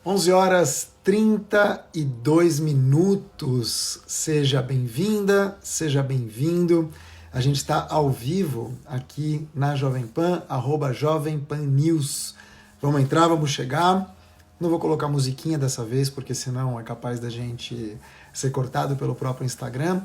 11h32. Seja bem-vinda, seja bem-vindo. A gente está ao vivo aqui na Jovem Pan, @Jovem Pan News. Vamos entrar, vamos chegar. Não vou colocar musiquinha dessa vez, porque senão é capaz da gente ser cortado pelo próprio Instagram.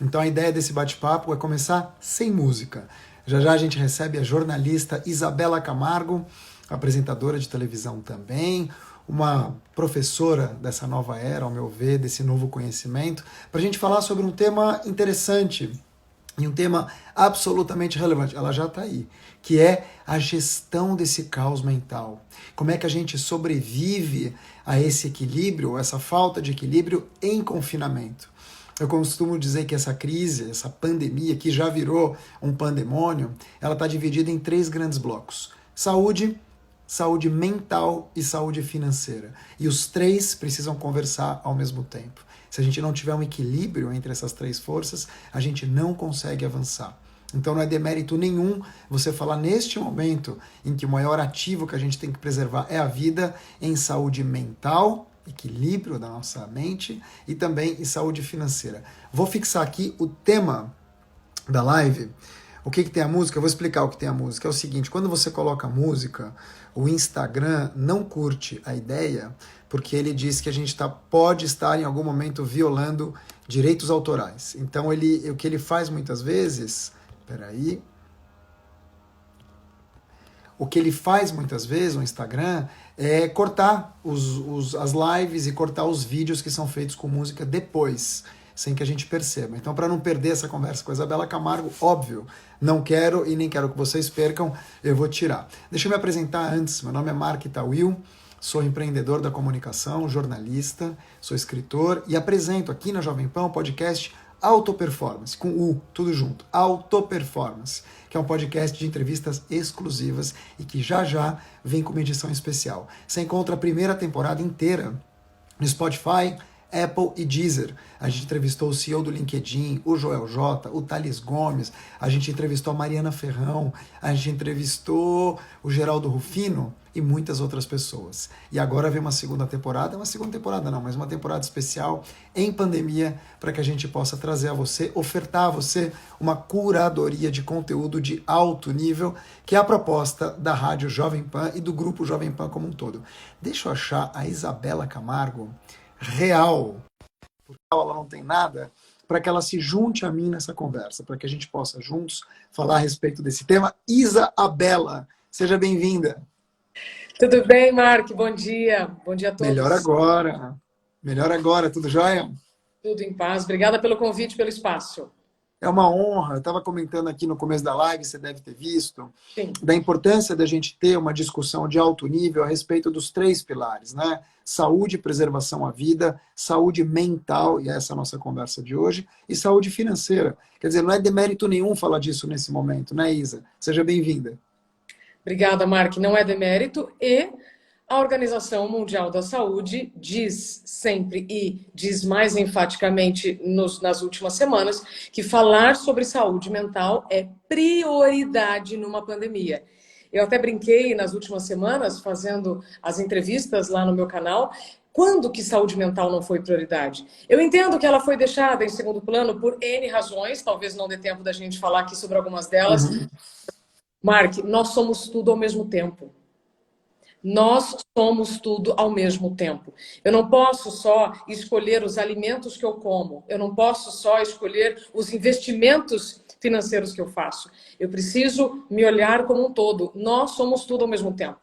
Então a ideia desse bate-papo é começar sem música. Já já a gente recebe a jornalista Isabela Camargo, apresentadora de televisão também, uma professora dessa nova era, ao meu ver, desse novo conhecimento, para a gente falar sobre um tema interessante e um tema absolutamente relevante. Ela já está aí, que é a gestão desse caos mental. Como é que a gente sobrevive a esse equilíbrio, essa falta de equilíbrio em confinamento. Eu costumo dizer que essa crise, essa pandemia, que já virou um pandemônio, ela está dividida em 3 grandes blocos: saúde, saúde mental e saúde financeira. E os 3 precisam conversar ao mesmo tempo. Se a gente não tiver um equilíbrio entre essas 3 forças, a gente não consegue avançar. Então não é demérito nenhum você falar neste momento em que o maior ativo que a gente tem que preservar é a vida, em saúde mental, equilíbrio da nossa mente, e também em saúde financeira. Vou fixar aqui o tema da live. O que tem a música? Eu vou explicar o que tem a música. É o seguinte: quando você coloca música, o Instagram não curte a ideia, porque ele diz que a gente pode estar em algum momento violando direitos autorais. Então o que ele faz muitas vezes... Peraí. O que ele faz muitas vezes, o Instagram, é cortar as lives e cortar os vídeos que são feitos com música depois, sem que a gente perceba. Então, para não perder essa conversa com a Isabela Camargo, óbvio, não quero e nem quero que vocês percam, eu vou tirar. Deixa eu me apresentar antes. Meu nome é Mark Tawil, sou empreendedor da comunicação, jornalista, sou escritor e apresento aqui na Jovem Pan um podcast Autoperformance, com U, tudo junto, Autoperformance, que é um podcast de entrevistas exclusivas e que já já vem com uma edição especial. Você encontra a primeira temporada inteira no Spotify, Apple e Deezer. A gente entrevistou o CEO do LinkedIn, o Joel J, o Thales Gomes, a gente entrevistou a Mariana Ferrão, a gente entrevistou o Geraldo Rufino e muitas outras pessoas. E agora vem uma segunda temporada não, mas uma temporada especial em pandemia, para que a gente possa trazer a você, ofertar a você uma curadoria de conteúdo de alto nível, que é a proposta da Rádio Jovem Pan e do Grupo Jovem Pan como um todo. Deixa eu achar a Isabela Camargo real, porque ela não tem nada, para que ela se junte a mim nessa conversa, para que a gente possa juntos falar a respeito desse tema. Isabela, seja bem-vinda. Tudo bem, Mark? Bom dia. Bom dia a todos. Melhor agora, tudo jóia? Tudo em paz. Obrigada pelo convite, pelo espaço. É uma honra. Eu estava comentando aqui no começo da live, você deve ter visto, Sim, da importância da gente ter uma discussão de alto nível a respeito dos 3 pilares, né? Saúde, preservação à vida, saúde mental, e essa é a nossa conversa de hoje, e saúde financeira. Quer dizer, não é demérito nenhum falar disso nesse momento, né, Isa? Seja bem-vinda. Obrigada, Mark. Não é demérito, e a Organização Mundial da Saúde diz sempre, e diz mais enfaticamente nas últimas semanas, que falar sobre saúde mental é prioridade numa pandemia. Eu até brinquei nas últimas semanas, fazendo as entrevistas lá no meu canal, quando que saúde mental não foi prioridade? Eu entendo que ela foi deixada em segundo plano por N razões, talvez não dê tempo da gente falar aqui sobre algumas delas. Mark, nós somos tudo ao mesmo tempo. Nós somos tudo ao mesmo tempo. Eu não posso só escolher os alimentos que eu como. Eu não posso só escolher os investimentos financeiros que eu faço. Eu preciso me olhar como um todo. Nós somos tudo ao mesmo tempo.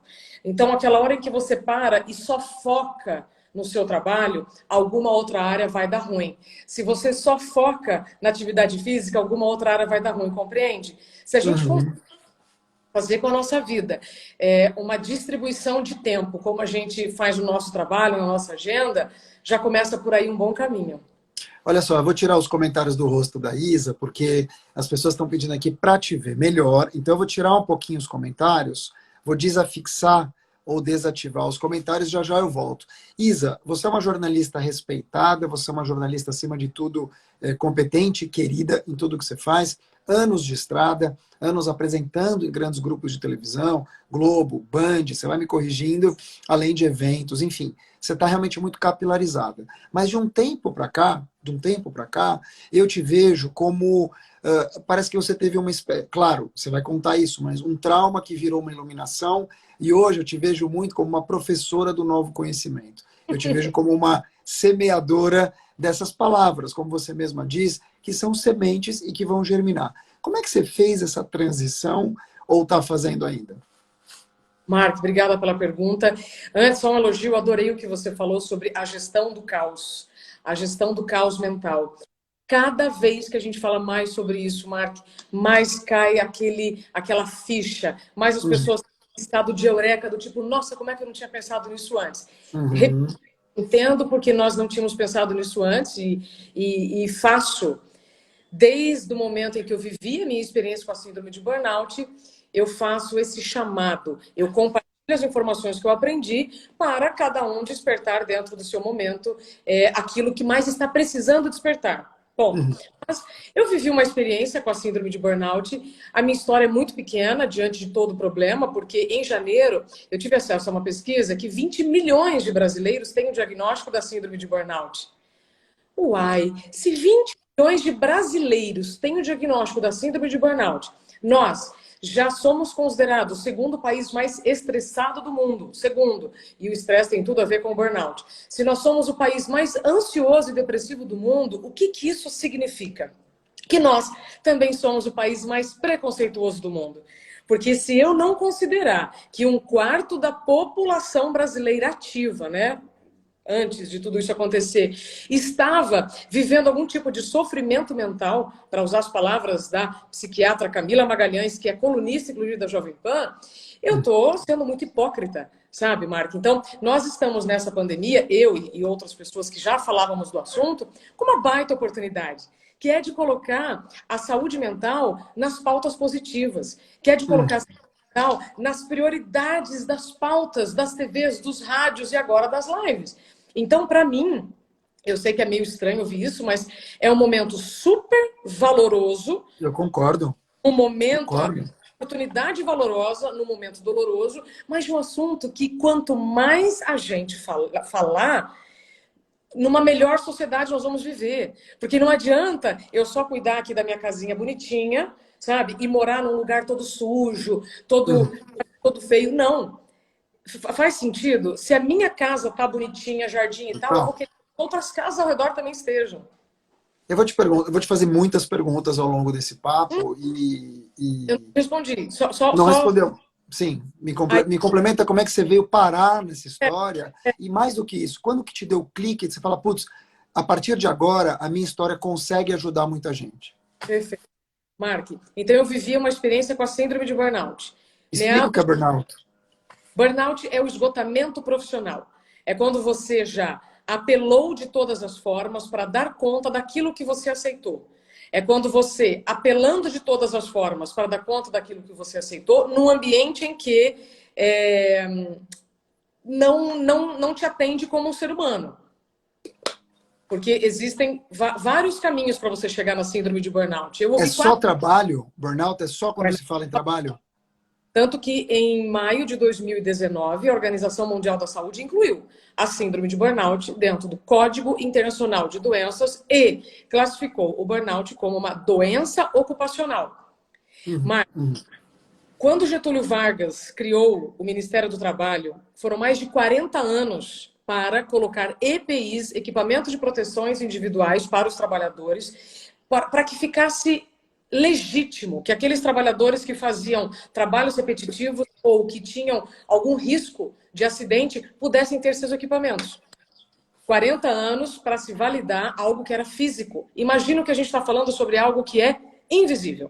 Então, aquela hora em que você para e só foca no seu trabalho, alguma outra área vai dar ruim. Se você só foca na atividade física, alguma outra área vai dar ruim, compreende? Se a gente fazer com a nossa vida uma distribuição de tempo, como a gente faz o nosso trabalho, na nossa agenda, já começa por aí um bom caminho. Olha só, eu vou tirar os comentários do rosto da Isa, porque as pessoas estão pedindo aqui para te ver melhor. Então eu vou tirar um pouquinho os comentários, vou desafixar ou desativar os comentários, já já eu volto. Isa, você é uma jornalista respeitada, você é uma jornalista, acima de tudo, competente, querida em tudo que você faz. anos de estrada, anos apresentando em grandes grupos de televisão, Globo, Band, você vai me corrigindo, além de eventos, enfim, você está realmente muito capilarizada. Mas de um tempo para cá, eu te vejo como parece que você teve uma espécie, claro, você vai contar isso, mas um trauma que virou uma iluminação, e hoje eu te vejo muito como uma professora do novo conhecimento. Eu te vejo como uma semeadora dessas palavras, como você mesma diz, que são sementes e que vão germinar. Como é que você fez essa transição ou está fazendo ainda? Marco, obrigada pela pergunta. Antes, só um elogio, adorei o que você falou sobre a gestão do caos, a gestão do caos mental. Cada vez que a gente fala mais sobre isso, Marco, mais cai aquela ficha, mais as pessoas em estado de eureka, do tipo, nossa, como é que eu não tinha pensado nisso antes? Uhum. Entendo porque nós não tínhamos pensado nisso antes e faço, desde o momento em que eu vivi a minha experiência com a síndrome de burnout, eu faço esse chamado, eu compartilho as informações que eu aprendi para cada um despertar dentro do seu momento aquilo que mais está precisando despertar. Ponto. Mas eu vivi uma experiência com a síndrome de burnout. A minha história é muito pequena diante de todo o problema, porque em janeiro eu tive acesso a uma pesquisa que 20 milhões de brasileiros têm o diagnóstico da síndrome de burnout. Uai, se 20 milhões de brasileiros têm o diagnóstico da síndrome de burnout, nós já somos considerados o segundo país mais estressado do mundo. Segundo, e o estresse tem tudo a ver com o burnout. Se nós somos o país mais ansioso e depressivo do mundo, o que isso significa? Que nós também somos o país mais preconceituoso do mundo. Porque se eu não considerar que um quarto da população brasileira ativa, né, antes de tudo isso acontecer, estava vivendo algum tipo de sofrimento mental, para usar as palavras da psiquiatra Camila Magalhães, que é colunista, inclusive, da Jovem Pan, eu estou sendo muito hipócrita, sabe, Marco? Então, nós estamos nessa pandemia, eu e outras pessoas que já falávamos do assunto, com uma baita oportunidade, que é de colocar a saúde mental nas pautas positivas, que é de colocar a saúde mental nas prioridades das pautas, das TVs, dos rádios e agora das lives. Então, para mim, eu sei que é meio estranho ouvir isso, mas é um momento super valoroso. Eu concordo. Um momento, Concordo. uma oportunidade valorosa num momento doloroso, mas de um assunto que quanto mais a gente falar, numa melhor sociedade nós vamos viver. Porque não adianta eu só cuidar aqui da minha casinha bonitinha, sabe? E morar num lugar todo sujo, todo feio. Não. Faz sentido? Se a minha casa tá bonitinha, jardim e tal, eu vou querer que outras casas ao redor também estejam. Eu vou te fazer muitas perguntas ao longo desse papo Eu não respondi. Não respondeu. Sim, me complementa como é que você veio parar nessa história. E mais do que isso, quando que te deu o clique, você fala, putz, a partir de agora, a minha história consegue ajudar muita gente. Perfeito. Mark, então eu vivi uma experiência com a síndrome de burnout. Explica o que é burnout. Burnout é o esgotamento profissional. É quando você já apelou de todas as formas para dar conta daquilo que você aceitou. É quando você, apelando de todas as formas para dar conta daquilo que você aceitou, num ambiente em que não te atende como um ser humano. Porque existem vários caminhos para você chegar na síndrome de burnout. É só trabalho? Burnout é só quando se fala em trabalho? Tanto que em maio de 2019, a Organização Mundial da Saúde incluiu a síndrome de burnout dentro do Código Internacional de Doenças e classificou o burnout como uma doença ocupacional. Mas, quando Getúlio Vargas criou o Ministério do Trabalho, foram mais de 40 anos para colocar EPIs, equipamentos de proteções individuais para os trabalhadores, para que ficasse legítimo que aqueles trabalhadores que faziam trabalhos repetitivos ou que tinham algum risco de acidente pudessem ter seus equipamentos. 40 anos para se validar algo que era físico. Imagina que a gente está falando sobre algo que é invisível,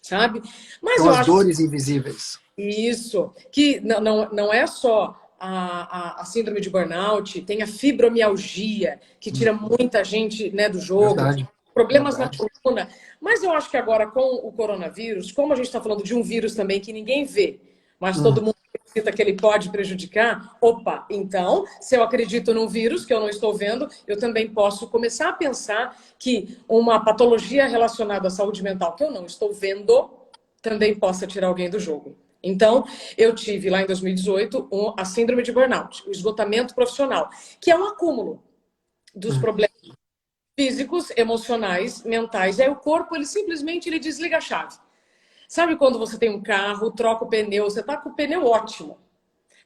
sabe? Mas são as dores invisíveis. Isso, que não é só a síndrome de burnout, tem a fibromialgia, que tira muita gente, né, do jogo. Verdade. Problemas na coluna. Mas eu acho que agora, com o coronavírus, como a gente está falando de um vírus também que ninguém vê, mas todo mundo que ele pode prejudicar, opa, então, se eu acredito num vírus que eu não estou vendo, eu também posso começar a pensar que uma patologia relacionada à saúde mental que eu não estou vendo também possa tirar alguém do jogo. Então, eu tive lá em 2018 a síndrome de burnout, o esgotamento profissional, que é um acúmulo dos problemas físicos, emocionais, mentais. Aí o corpo, ele simplesmente ele desliga a chave. Sabe quando você tem um carro, troca o pneu, você tá com o pneu ótimo,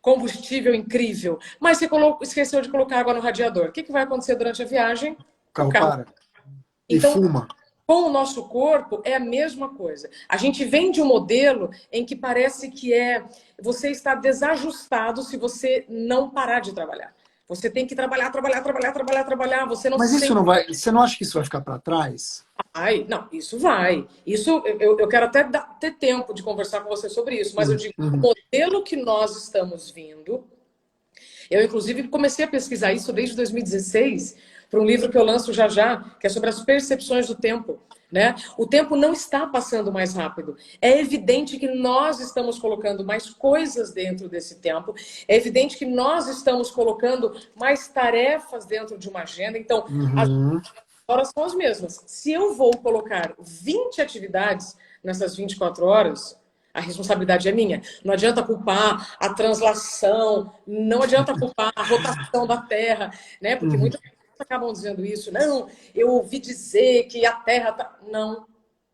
combustível incrível, mas você esqueceu de colocar água no radiador. O que vai acontecer durante a viagem? O O carro carro. para e Então, fuma. com o nosso corpo é a mesma coisa. A gente vem de um modelo em que parece que você está desajustado se você não parar de trabalhar. Você tem que trabalhar, trabalhar, trabalhar, trabalhar, trabalhar. Você não Mas se isso sente. não vai. Você não acha que isso vai ficar para trás? Não, isso vai. Isso eu quero até ter tempo de conversar com você sobre isso, mas eu digo, o modelo que nós estamos vindo, eu inclusive comecei a pesquisar isso desde 2016, para um livro que eu lanço já já, que é sobre as percepções do tempo. Né? O tempo não está passando mais rápido. É evidente que nós estamos colocando mais coisas dentro desse tempo. É evidente que nós estamos colocando mais tarefas dentro de uma agenda. Então, as horas são as mesmas. Se eu vou colocar 20 atividades nessas 24 horas, a responsabilidade é minha. Não adianta culpar a translação, não adianta culpar a rotação da Terra, né? Porque muitas pessoas acabam dizendo isso. Não, eu ouvi dizer que a Terra tá... Não.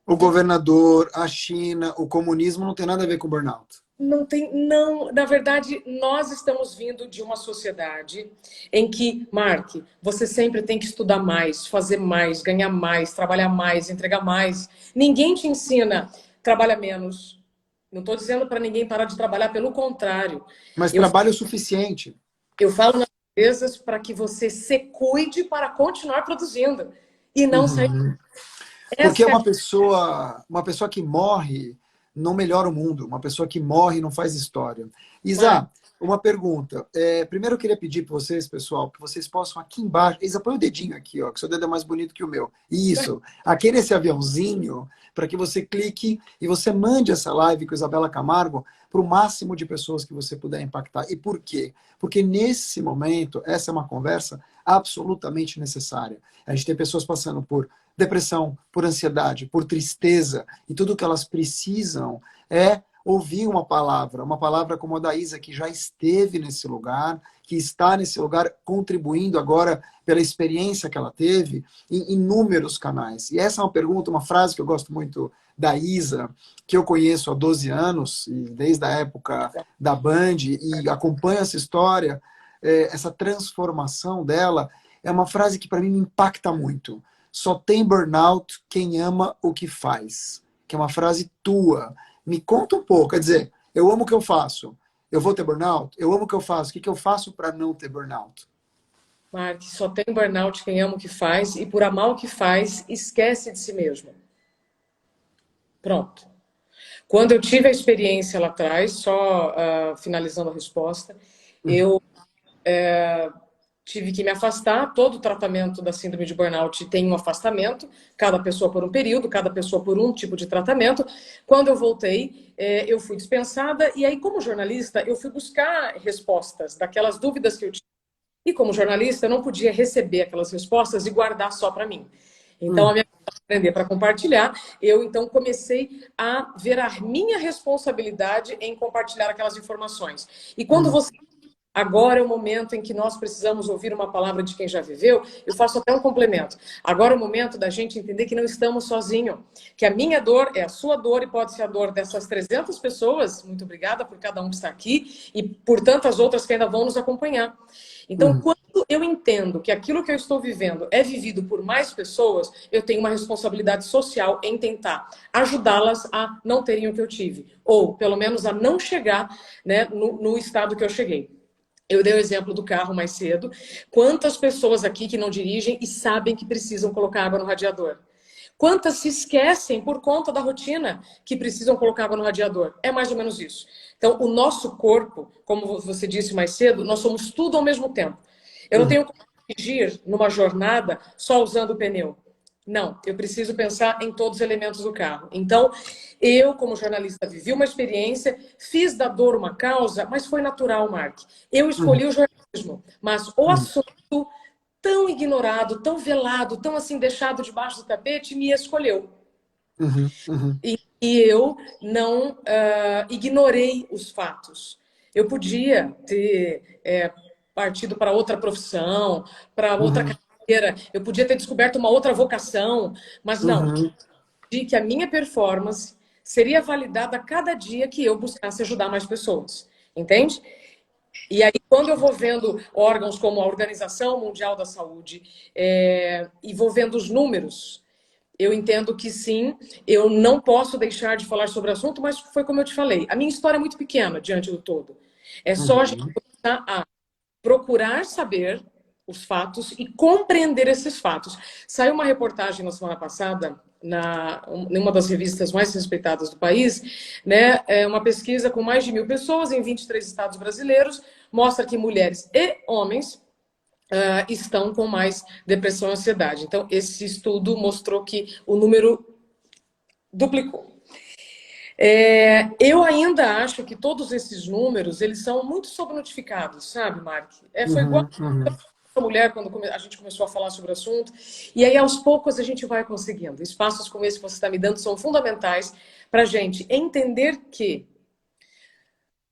O governador, a China, o comunismo não tem nada a ver com burnout. Não tem, não. Na verdade, nós estamos vindo de uma sociedade em que, Mark, você sempre tem que estudar mais, fazer mais, ganhar mais, trabalhar mais, entregar mais. Ninguém te ensina, trabalha menos. Não estou dizendo para ninguém parar de trabalhar, pelo contrário. Mas Eu, trabalho é o suficiente. eu falo nas empresas para que você se cuide para continuar produzindo e não sair. Porque Essa é uma pessoa que morre não melhora o mundo. Uma pessoa que morre não faz história. a... Isa, uma pergunta. Primeiro eu queria pedir para vocês, pessoal, que vocês possam aqui embaixo. Isa, põe o dedinho aqui, ó, que seu dedo é mais bonito que o meu. Isso. Aqui nesse aviãozinho, para que você clique e você mande essa live com Isabela Camargo para o máximo de pessoas que você puder impactar. E por quê? Porque nesse momento, essa é uma conversa absolutamente necessária. A gente tem pessoas passando por depressão, por ansiedade, por tristeza, e tudo que elas precisam é ouvir uma palavra como a da Isa, que já esteve nesse lugar, que está nesse lugar contribuindo agora pela experiência que ela teve em inúmeros canais. E essa é uma pergunta, uma frase que eu gosto muito da Isa, que eu conheço há 12 anos, e desde a época da Band, e acompanho essa história, essa transformação dela, é uma frase que para mim me impacta muito. Só tem burnout quem ama o que faz. Que é uma frase tua. Me conta um pouco. Quer dizer, eu amo o que eu faço. Eu vou ter burnout? Eu amo o que eu faço. O que eu faço para não ter burnout? Mark, só tem burnout quem ama o que faz e por amar o que faz, esquece de si mesmo. Pronto. Quando eu tive a experiência lá atrás, só finalizando a resposta, eu tive que me afastar. Todo o tratamento da síndrome de burnout tem um afastamento, cada pessoa por um período, cada pessoa por um tipo de tratamento. Quando eu voltei, eu fui dispensada, e aí, como jornalista, eu fui buscar respostas daquelas dúvidas que eu tinha. E como jornalista, eu não podia receber aquelas respostas e guardar só para mim. Então, a minha aprender para compartilhar, eu então comecei a ver a minha responsabilidade em compartilhar aquelas informações. E quando você agora é o momento em que nós precisamos ouvir uma palavra de quem já viveu. Eu faço até um complemento. Agora é o momento da gente entender que não estamos sozinhos. Que a minha dor é a sua dor e pode ser a dor dessas 300 pessoas. Muito obrigada por cada um que está aqui e por tantas outras que ainda vão nos acompanhar. Então, quando eu entendo que aquilo que eu estou vivendo é vivido por mais pessoas, eu tenho uma responsabilidade social em tentar ajudá-las a não terem o que eu tive. Ou, pelo menos, a não chegar, né, no estado que eu cheguei. Eu dei o exemplo do carro mais cedo. Quantas pessoas aqui que não dirigem e sabem que precisam colocar água no radiador? Quantas se esquecem por conta da rotina que precisam colocar água no radiador? É mais ou menos isso. Então, o nosso corpo, como você disse mais cedo, nós somos tudo ao mesmo tempo. Eu não tenho como dirigir numa jornada só usando o pneu. Não, eu preciso pensar em todos os elementos do carro. Então, eu, como jornalista, vivi uma experiência, fiz da dor uma causa, mas foi natural, Mark. Eu Uhum, escolhi o jornalismo, mas o uhum, assunto tão ignorado, tão velado, tão assim deixado debaixo do tapete, me escolheu. uhum, uhum, E eu não ignorei os fatos. Eu podia ter partido para outra profissão, para outra uhum, carreira, eu podia ter descoberto uma outra vocação, mas não. uhum, De que a minha performance seria validada a cada dia que eu buscasse ajudar mais pessoas. Entende? E aí, quando eu vou vendo órgãos como a Organização Mundial da Saúde e vou vendo os números, eu entendo que sim, eu não posso deixar de falar sobre o assunto, mas foi como eu te falei, a minha história é muito pequena diante do todo. É só a gente uhum, começar a procurar saber os fatos e compreender esses fatos. Saiu uma reportagem na semana passada em uma das revistas mais respeitadas do país, né? Uma pesquisa com mais de 1.000 pessoas em 23 estados brasileiros mostra que mulheres e homens estão com mais depressão e ansiedade. Então, esse estudo mostrou que o número duplicou. Eu ainda acho que todos esses números eles são muito subnotificados, sabe, Mark? Foi igual uhum, uhum. a mulher quando a gente começou a falar sobre o assunto. E aí, aos poucos, a gente vai conseguindo. Espaços como esse que você está me dando são fundamentais para a gente entender que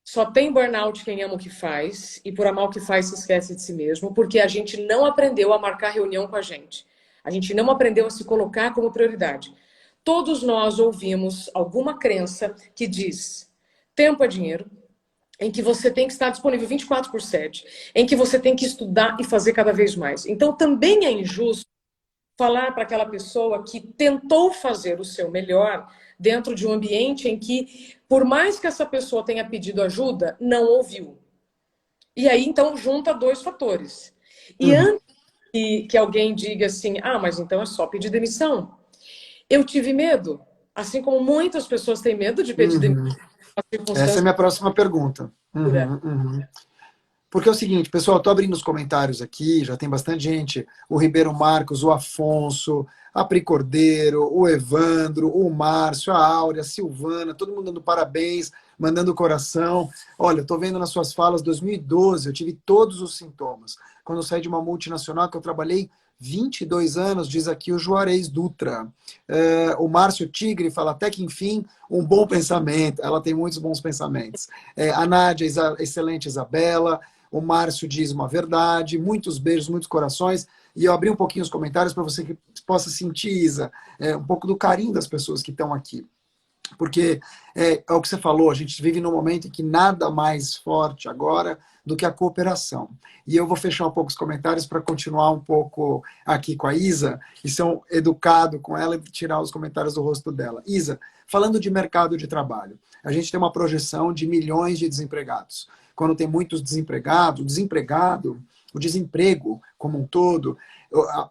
só tem burnout quem ama o que faz, e por amar o que faz se esquece de si mesmo, porque a gente não aprendeu a marcar reunião com a gente. A gente não aprendeu a se colocar como prioridade. Todos nós ouvimos alguma crença que diz: tempo é dinheiro, em que você tem que estar disponível 24/7, em que você tem que estudar e fazer cada vez mais. Então, também é injusto falar para aquela pessoa que tentou fazer o seu melhor dentro de um ambiente em que, por mais que essa pessoa tenha pedido ajuda, não ouviu. E aí, então, junta dois fatores. E Uhum, antes que alguém diga assim, mas então é só pedir demissão. Eu tive medo, assim como muitas pessoas têm medo de pedir demissão, uhum. uma Essa é a circunstância minha próxima pergunta. pura. Uhum, uhum. Porque é o seguinte, pessoal, estou abrindo os comentários aqui, já tem bastante gente, o Ribeiro Marcos, o Afonso, a Pri Cordeiro, o Evandro, o Márcio, a Áurea, a Silvana, todo mundo dando parabéns, mandando coração. Olha, estou vendo nas suas falas, 2012, eu tive todos os sintomas. Quando eu saí de uma multinacional que eu trabalhei 22 anos, diz aqui o Juarez Dutra. O Márcio Tigre fala, até que enfim, um bom pensamento. Ela tem muitos bons pensamentos. A Nádia, excelente Isabela. O Márcio diz uma verdade. Muitos beijos, muitos corações. E eu abri um pouquinho os comentários para você que possa sentir, Isa, um pouco do carinho das pessoas que estão aqui. Porque é o que você falou, a gente vive num momento em que nada mais forte agora do que a cooperação. E eu vou fechar um pouco os comentários para continuar um pouco aqui com a Isa e ser educado com ela e tirar os comentários do rosto dela. Isa, falando de mercado de trabalho, a gente tem uma projeção de milhões de desempregados. Quando tem muitos desempregados, o desemprego como um todo,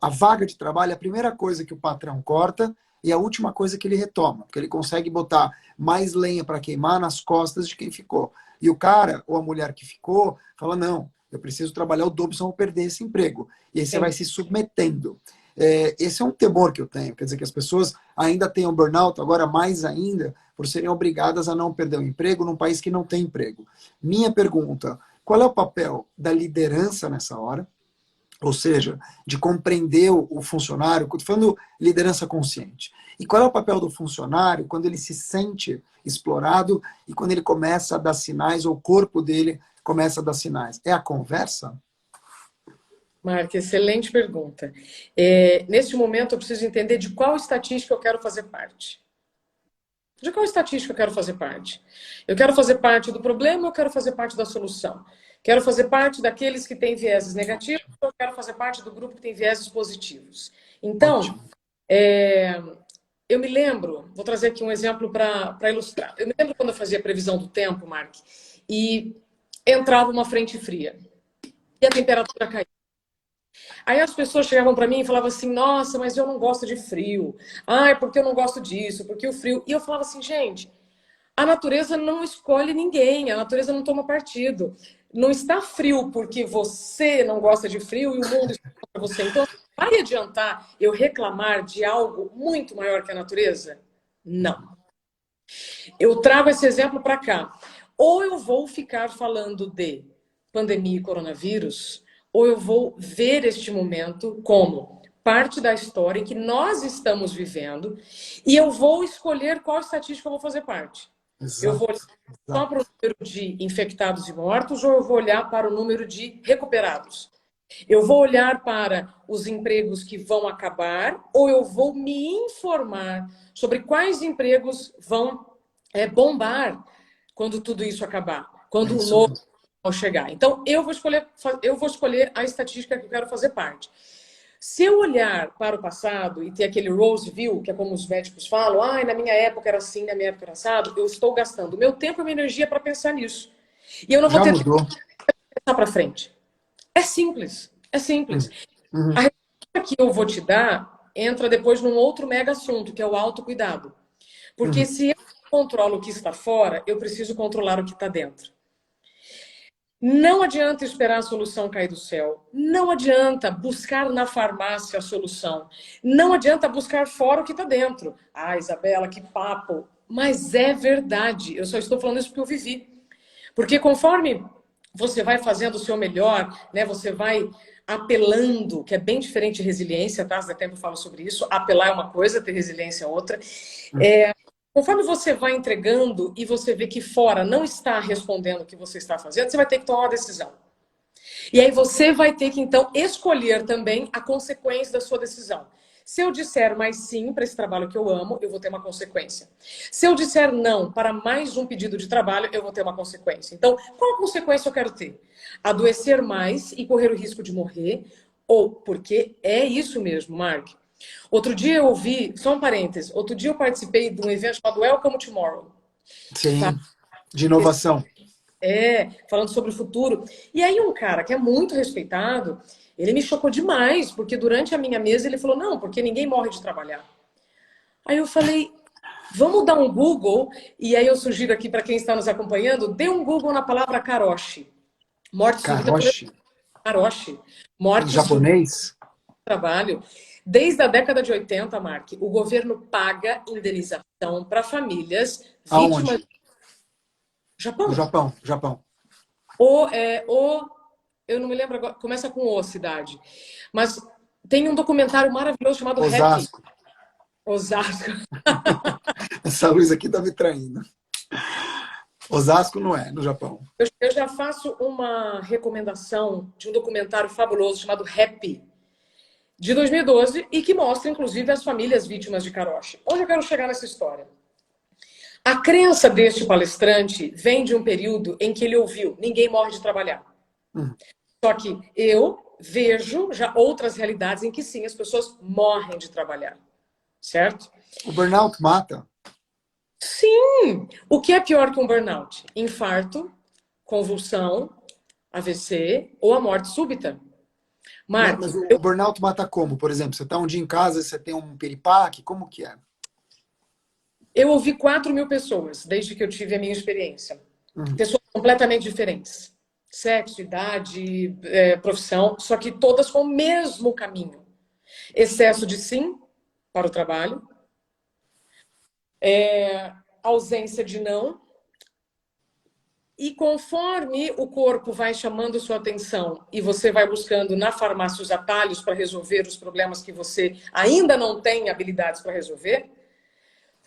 a vaga de trabalho é a primeira coisa que o patrão corta e a última coisa que ele retoma, porque ele consegue botar mais lenha para queimar nas costas de quem ficou. E o cara ou a mulher que ficou fala: não, eu preciso trabalhar o dobro, senão eu vou perder esse emprego. E aí você vai Sim. se submetendo. Esse é um temor que eu tenho, quer dizer, que as pessoas ainda tenham burnout, agora mais ainda, por serem obrigadas a não perder o emprego num país que não tem emprego. Minha pergunta: qual é o papel da liderança nessa hora? Ou seja, de compreender o funcionário, estou falando liderança consciente. E qual é o papel do funcionário quando ele se sente explorado e quando ele começa a dar sinais, ou o corpo dele começa a dar sinais? É a conversa? Marca, excelente pergunta. Neste momento, eu preciso entender de qual estatística eu quero fazer parte. De qual estatística eu quero fazer parte? Eu quero fazer parte do problema ou eu quero fazer parte da solução? Quero fazer parte daqueles que têm vieses negativos ou eu quero fazer parte do grupo que tem vieses positivos? Então, Ótimo. é, eu me lembro, vou trazer aqui um exemplo para ilustrar. Eu me lembro quando eu fazia a previsão do tempo, Mark, e entrava uma frente fria e a temperatura caía. Aí as pessoas chegavam para mim e falavam assim: nossa, mas eu não gosto de frio. Ai, porque eu não gosto disso, porque o frio. E eu falava assim, gente, A natureza não escolhe ninguém, a natureza não toma partido. Não está frio porque você não gosta de frio e o mundo está contra você. Então, vai adiantar eu reclamar de algo muito maior que a natureza? Não. Eu trago esse exemplo para cá. Ou eu vou ficar falando de pandemia e coronavírus, ou eu vou ver este momento como parte da história em que nós estamos vivendo e eu vou escolher qual estatística eu vou fazer parte. Eu vou olhar só para o número de infectados e mortos ou eu vou olhar para o número de recuperados? Eu vou olhar para os empregos que vão acabar ou eu vou me informar sobre quais empregos vão bombar quando tudo isso acabar, quando o novo chegar. Então, eu vou escolher a estatística que eu quero fazer parte. Se eu olhar para o passado e ter aquele rose view, que é como os médicos falam, na minha época era assim, na minha época era assado, eu estou gastando meu tempo e minha energia para pensar nisso. E eu não vou ter tempo para pensar para frente. É simples, é simples. A resposta que eu vou te dar entra depois num outro mega assunto, que é o autocuidado. Porque se eu controlo o que está fora, eu preciso controlar o que está dentro. Não adianta esperar a solução cair do céu. Não adianta buscar na farmácia a solução. Não adianta buscar fora o que está dentro. Isabela, que papo. Mas é verdade. Eu só estou falando isso porque eu vivi. Porque conforme você vai fazendo o seu melhor, né, você vai apelando, que é bem diferente de resiliência, tá? Há tempo eu falo sobre isso. Apelar é uma coisa, ter resiliência é outra. Conforme você vai entregando e você vê que fora não está respondendo o que você está fazendo, você vai ter que tomar uma decisão. E aí você vai ter que, então, escolher também a consequência da sua decisão. Se eu disser mais sim para esse trabalho que eu amo, eu vou ter uma consequência. Se eu disser não para mais um pedido de trabalho, eu vou ter uma consequência. Então, qual consequência eu quero ter? Adoecer mais e correr o risco de morrer? Ou, porque é isso mesmo, Mark. Outro dia eu ouvi, só um parênteses, outro dia eu participei de um evento chamado Welcome Tomorrow. Sim, de inovação. Falando sobre o futuro. E aí um cara que é muito respeitado, ele me chocou demais, porque durante a minha mesa ele falou, não, porque ninguém morre de trabalhar. Aí eu falei, vamos dar um Google, e aí eu sugiro aqui para quem está nos acompanhando, dê um Google na palavra karoshi. Morte súbita por karoshi. Morte em japonês? Súbita por trabalho. Desde a década de 80, Mark, o governo paga indenização para famílias vítimas. Aonde? Japão. No Japão. Eu não me lembro agora, começa com O, cidade. Mas tem um documentário maravilhoso chamado Osasco. Happy. Osasco. Essa luz aqui tá me traindo. Osasco não é, no Japão. Eu já faço uma recomendação de um documentário fabuloso chamado Happy, de 2012, e que mostra, inclusive, as famílias vítimas de karoshi. Onde eu quero chegar nessa história? A crença deste palestrante vem de um período em que ele ouviu ninguém morre de trabalhar. Só que eu vejo já outras realidades em que sim, as pessoas morrem de trabalhar. Certo? O burnout mata? Sim! O que é pior que um burnout? Infarto, convulsão, AVC ou a morte súbita. Mas o burnout mata como? Por exemplo, você está um dia em casa, você tem um piripaque, como que é? Eu ouvi 4.000 pessoas desde que eu tive a minha experiência. Pessoas completamente diferentes. Sexo, idade, profissão, só que todas com o mesmo caminho. Excesso de sim para o trabalho, ausência de não. E conforme o corpo vai chamando sua atenção e você vai buscando na farmácia os atalhos para resolver os problemas que você ainda não tem habilidades para resolver,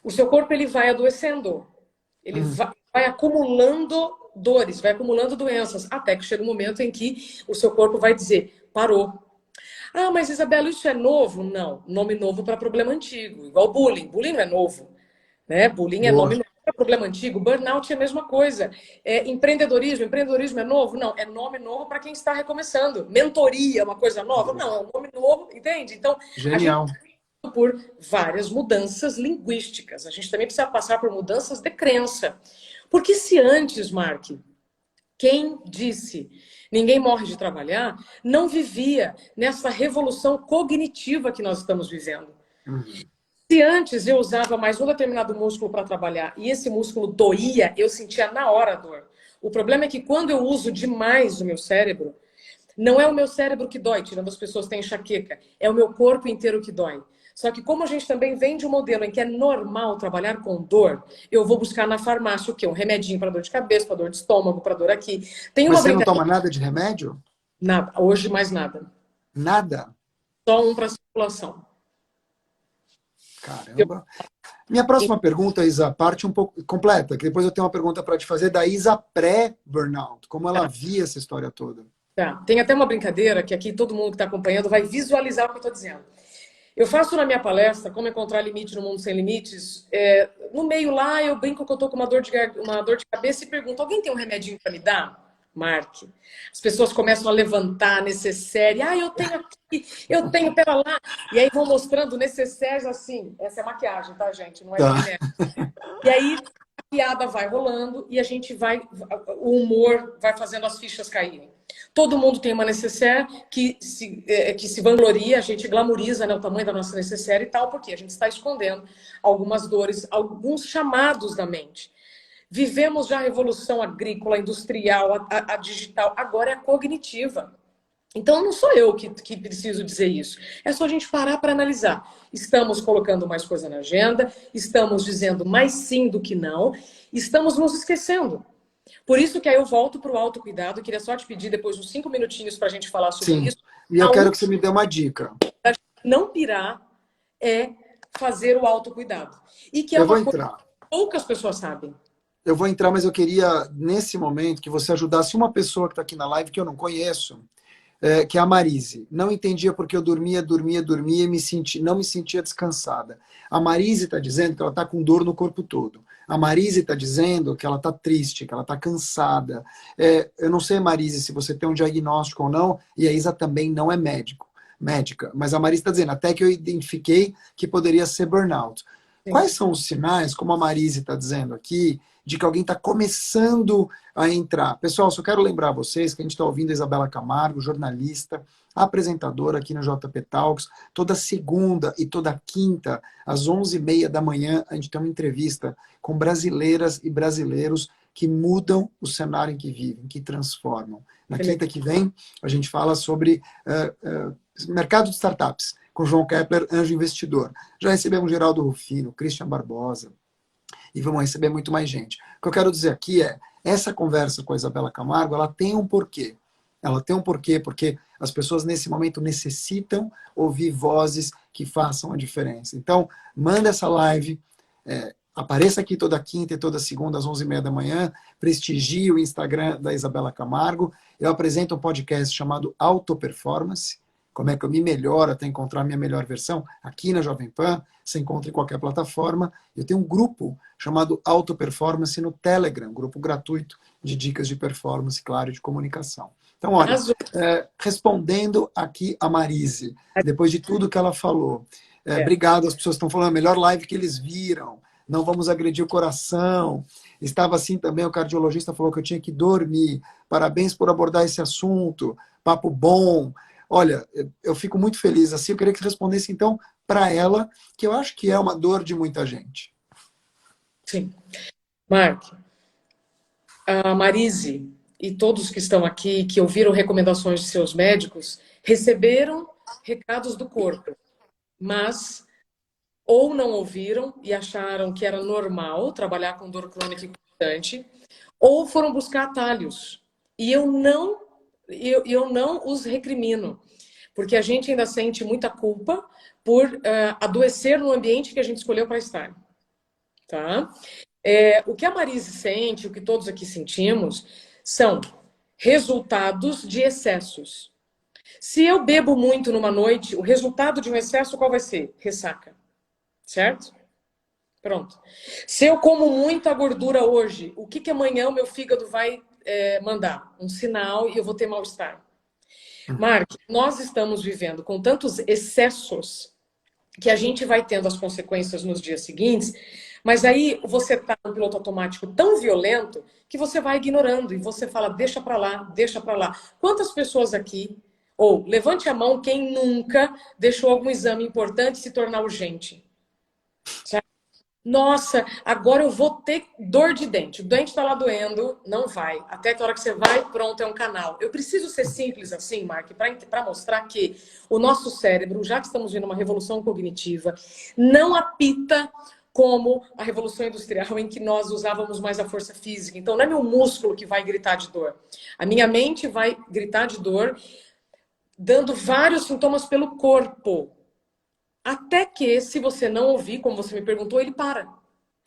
o seu corpo ele vai adoecendo. Ele vai acumulando dores, vai acumulando doenças, até que chega um momento em que o seu corpo vai dizer, parou. Mas Isabela, isso é novo? Não, nome novo para problema antigo. Igual bullying. Bullying não é novo. Né? Bullying é nome novo para problema antigo. Burnout é a mesma coisa. Empreendedorismo é novo? Não, é nome novo para quem está recomeçando. Mentoria é uma coisa nova? Não, é um nome novo, entende? Então, genial. A gente passa por várias mudanças linguísticas. A gente também precisa passar por mudanças de crença. Porque se antes, Mark, quem disse ninguém morre de trabalhar, não vivia nessa revolução cognitiva que nós estamos vivendo. Se antes eu usava mais um determinado músculo para trabalhar e esse músculo doía, eu sentia na hora a dor. O problema é que quando eu uso demais o meu cérebro, não é o meu cérebro que dói, tirando as pessoas que têm enxaqueca, é o meu corpo inteiro que dói. Só que como a gente também vem de um modelo em que é normal trabalhar com dor, eu vou buscar na farmácia o quê? Um remedinho para dor de cabeça, para dor de estômago, para dor aqui. Tem Mas uma você não brincadeira. toma nada de remédio? Nada, hoje mais nada. Nada? Só um para circulação. Caramba. Minha próxima pergunta, Isa, parte um pouco completa, que depois eu tenho uma pergunta para te fazer da Isa pré-burnout, como ela via essa história toda. Tá. Tem até uma brincadeira que aqui todo mundo que está acompanhando vai visualizar o que eu estou dizendo. Eu faço na minha palestra Como Encontrar Limite no Mundo Sem Limites. No meio lá, eu brinco que eu estou com uma dor de cabeça e pergunto: alguém tem um remedinho para me dar? Mark. As pessoas começam a levantar necessaire. Ah, eu tenho aqui, eu tenho, pera lá. E aí vão mostrando necessaires assim. Essa é maquiagem, tá, gente? Não é Tá. remédio. E aí a piada vai rolando e a gente vai, o humor vai fazendo as fichas caírem. Todo mundo tem uma necessaire que se vangloria, a gente glamoriza, né, o tamanho da nossa necessaire e tal, porque a gente está escondendo algumas dores, alguns chamados da mente. Vivemos já a revolução agrícola, industrial, a digital, agora é a cognitiva. Então, não sou eu que preciso dizer isso. É só a gente parar para analisar. Estamos colocando mais coisa na agenda, estamos dizendo mais sim do que não, estamos nos esquecendo. Por isso que aí eu volto para o autocuidado. Queria só te pedir depois uns 5 minutinhos para a gente falar sobre Sim. isso. E eu quero que você me dê uma dica. Não pirar é fazer o autocuidado. E que é Eu vou uma coisa entrar. que poucas pessoas sabem. Eu vou entrar, mas eu queria, nesse momento, que você ajudasse uma pessoa que está aqui na live, que eu não conheço, que é a Marise. Não entendia porque eu dormia e não me sentia descansada. A Marise está dizendo que ela está com dor no corpo todo. A Marise está dizendo que ela está triste, que ela está cansada. Eu não sei, Marise, se você tem um diagnóstico ou não, e a Isa também não é médica, mas a Marise está dizendo, até que eu identifiquei que poderia ser burnout. Sim. Quais são os sinais, como a Marise está dizendo aqui, de que alguém está começando a entrar? Pessoal, só quero lembrar vocês que a gente está ouvindo a Isabela Camargo, jornalista, apresentadora aqui no JP Talks. Toda segunda e toda quinta, às 11h30 da manhã, a gente tem uma entrevista com brasileiras e brasileiros que mudam o cenário em que vivem, que transformam. Na quinta que vem, a gente fala sobre mercado de startups, com João Kepler, anjo investidor. Já recebemos Geraldo Rufino, Christian Barbosa, e vamos receber muito mais gente. O que eu quero dizer aqui é, essa conversa com a Isabela Camargo, ela tem um porquê. Ela tem um porquê, porque as pessoas nesse momento necessitam ouvir vozes que façam a diferença. Então, manda essa live, apareça aqui toda quinta e toda segunda às 11h30 da manhã, prestigie o Instagram da Isabela Camargo. Eu apresento um podcast chamado Auto Performance, como é que eu me melhoro até encontrar a minha melhor versão, aqui na Jovem Pan, você encontra em qualquer plataforma. Eu tenho um grupo chamado Auto Performance no Telegram, um grupo gratuito de dicas de performance, claro, de comunicação. Então, olha, respondendo aqui a Marise, depois de tudo que ela falou, obrigado, as pessoas estão falando, a melhor live que eles viram, não vamos agredir o coração. Estava assim também, o cardiologista falou que eu tinha que dormir. Parabéns por abordar esse assunto, papo bom. Olha, eu fico muito feliz assim. Eu queria que você respondesse, então, para ela, que eu acho que é uma dor de muita gente. Sim. Mark, a Marise e todos que estão aqui, que ouviram recomendações de seus médicos, receberam recados do corpo, mas ou não ouviram e acharam que era normal trabalhar com dor crônica e constante, ou foram buscar atalhos. E eu não os recrimino, porque a gente ainda sente muita culpa por adoecer no ambiente que a gente escolheu para estar. Tá? O que a Marise sente, o que todos aqui sentimos, são resultados de excessos. Se eu bebo muito numa noite, o resultado de um excesso qual vai ser? Ressaca. Certo? Pronto. Se eu como muita gordura hoje, o que amanhã o meu fígado vai mandar? Um sinal e eu vou ter mal-estar. Mark, nós estamos vivendo com tantos excessos que a gente vai tendo as consequências nos dias seguintes, mas aí você está no piloto automático tão violento que você vai ignorando e você fala, deixa para lá, deixa para lá. Quantas pessoas aqui, ou levante a mão quem nunca deixou algum exame importante se tornar urgente? Nossa, agora eu vou ter dor de dente. O dente tá lá doendo, não vai. Até que a hora que você vai, pronto, é um canal. Eu preciso ser simples assim, Mark, para mostrar que o nosso cérebro, já que estamos vendo uma revolução cognitiva, não apita como a revolução industrial em que nós usávamos mais a força física. Então não é meu músculo que vai gritar de dor. A minha mente vai gritar de dor, dando vários sintomas pelo corpo. Até que, se você não ouvir, como você me perguntou, ele para.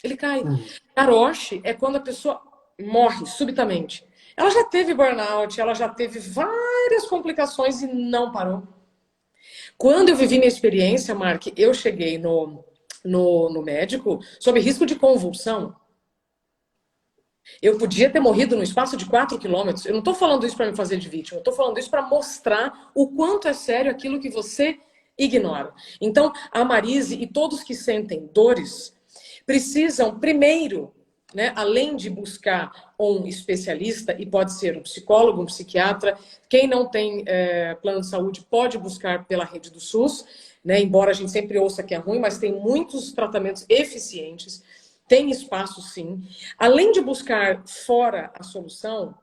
Ele cai. Uhum. Karoshi é quando a pessoa morre subitamente. Ela já teve burnout, ela já teve várias complicações e não parou. Quando eu vivi minha experiência, Mark, eu cheguei no médico sob risco de convulsão. Eu podia ter morrido no espaço de 4 quilômetros. Eu não estou falando isso para me fazer de vítima. Eu estou falando isso para mostrar o quanto é sério aquilo que você ignora. Então, a Marise e todos que sentem dores precisam, primeiro, né, além de buscar um especialista, e pode ser um psicólogo, um psiquiatra, quem não tem plano de saúde pode buscar pela rede do SUS, né, embora a gente sempre ouça que é ruim, mas tem muitos tratamentos eficientes. Tem espaço, sim. Além de buscar fora a solução,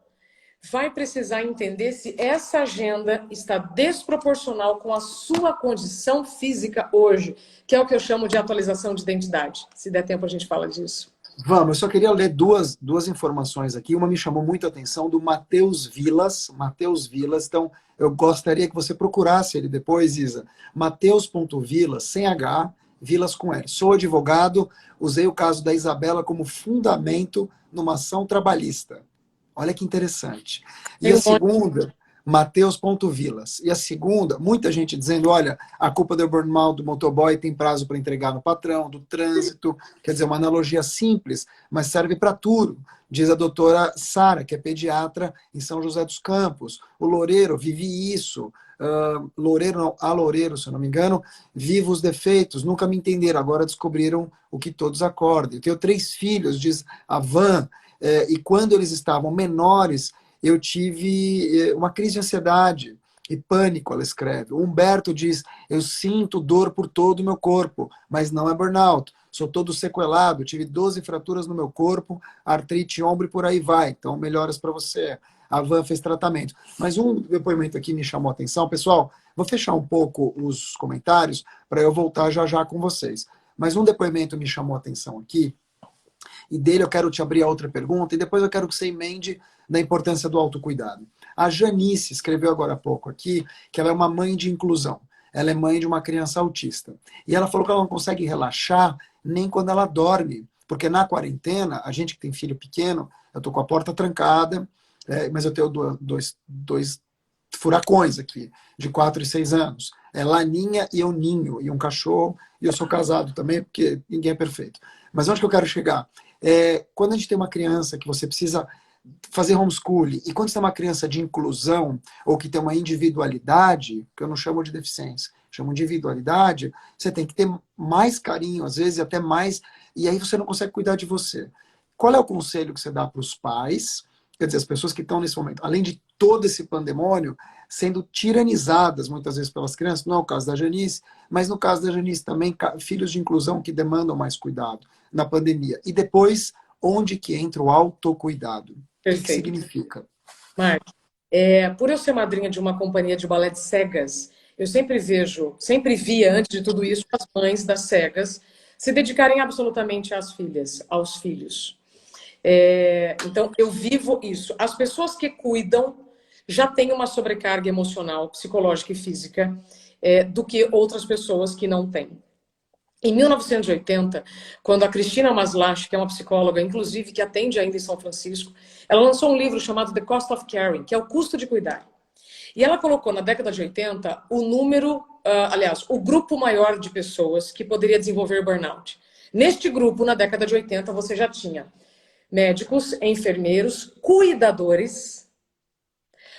vai precisar entender se essa agenda está desproporcional com a sua condição física hoje, que é o que eu chamo de atualização de identidade. Se der tempo, a gente fala disso. Vamos, eu só queria ler duas informações aqui. Uma me chamou muito a atenção, do Matheus Vilas. Matheus Vilas, então eu gostaria que você procurasse ele depois, Isa. Mateus.vilas, sem H, Vilas com R. Sou advogado, usei o caso da Isabela como fundamento numa ação trabalhista. Olha que interessante. E a segunda, Mateus.vilas. E a segunda, muita gente dizendo, olha, a culpa do burnout do motoboy tem prazo para entregar no patrão, do trânsito. Quer dizer, uma analogia simples, mas serve para tudo. Diz a doutora Sara, que é pediatra em São José dos Campos. O Loureiro vive isso. Loureiro, não, a Loureiro, se eu não me engano, vivo os defeitos, nunca me entenderam, agora descobriram o que todos acordam. Eu tenho 3 filhos, diz a Van, e quando eles estavam menores, eu tive uma crise de ansiedade e pânico, ela escreve. O Humberto diz, eu sinto dor por todo o meu corpo, mas não é burnout. Sou todo sequelado, tive 12 fraturas no meu corpo, artrite, ombro e por aí vai. Então, melhoras para você. A Van fez tratamento. Mas um depoimento aqui me chamou a atenção. Pessoal, vou fechar um pouco os comentários para eu voltar já já com vocês. Mas um depoimento me chamou a atenção aqui, e dele eu quero te abrir a outra pergunta, e depois eu quero que você emende da importância do autocuidado. A Janice escreveu agora há pouco aqui que ela é uma mãe de inclusão. Ela é mãe de uma criança autista. E ela falou que ela não consegue relaxar nem quando ela dorme. Porque na quarentena, a gente que tem filho pequeno, eu estou com a porta trancada, mas eu tenho dois furacões aqui, de 4 e 6 anos. É Laninha e Euninho, e um cachorro, e eu sou casado também, porque ninguém é perfeito. Mas onde que eu quero chegar? Quando a gente tem uma criança que você precisa fazer homeschooling, e quando você tem uma criança de inclusão, ou que tem uma individualidade, que eu não chamo de deficiência, chamo de individualidade, você tem que ter mais carinho, às vezes até mais, e aí você não consegue cuidar de você. Qual é o conselho que você dá para os pais, quer dizer, as pessoas que estão nesse momento, além de todo esse pandemônio, sendo tiranizadas muitas vezes pelas crianças, não é o caso da Janice, mas no caso da Janice também, filhos de inclusão que demandam mais cuidado na pandemia. E depois, onde que entra o autocuidado? O que significa? Mark, por eu ser madrinha de uma companhia de balé de cegas, eu sempre via, antes de tudo isso, as mães das cegas se dedicarem absolutamente às filhas, aos filhos. Então, eu vivo isso. As pessoas que cuidam já têm uma sobrecarga emocional, psicológica e física do que outras pessoas que não têm. Em 1980, quando a Cristina Maslach, que é uma psicóloga, inclusive, que atende ainda em São Francisco, ela lançou um livro chamado The Cost of Caring, que é o custo de cuidar. E ela colocou na década de 80 o grupo maior de pessoas que poderia desenvolver burnout. Neste grupo, na década de 80, você já tinha médicos, enfermeiros, cuidadores,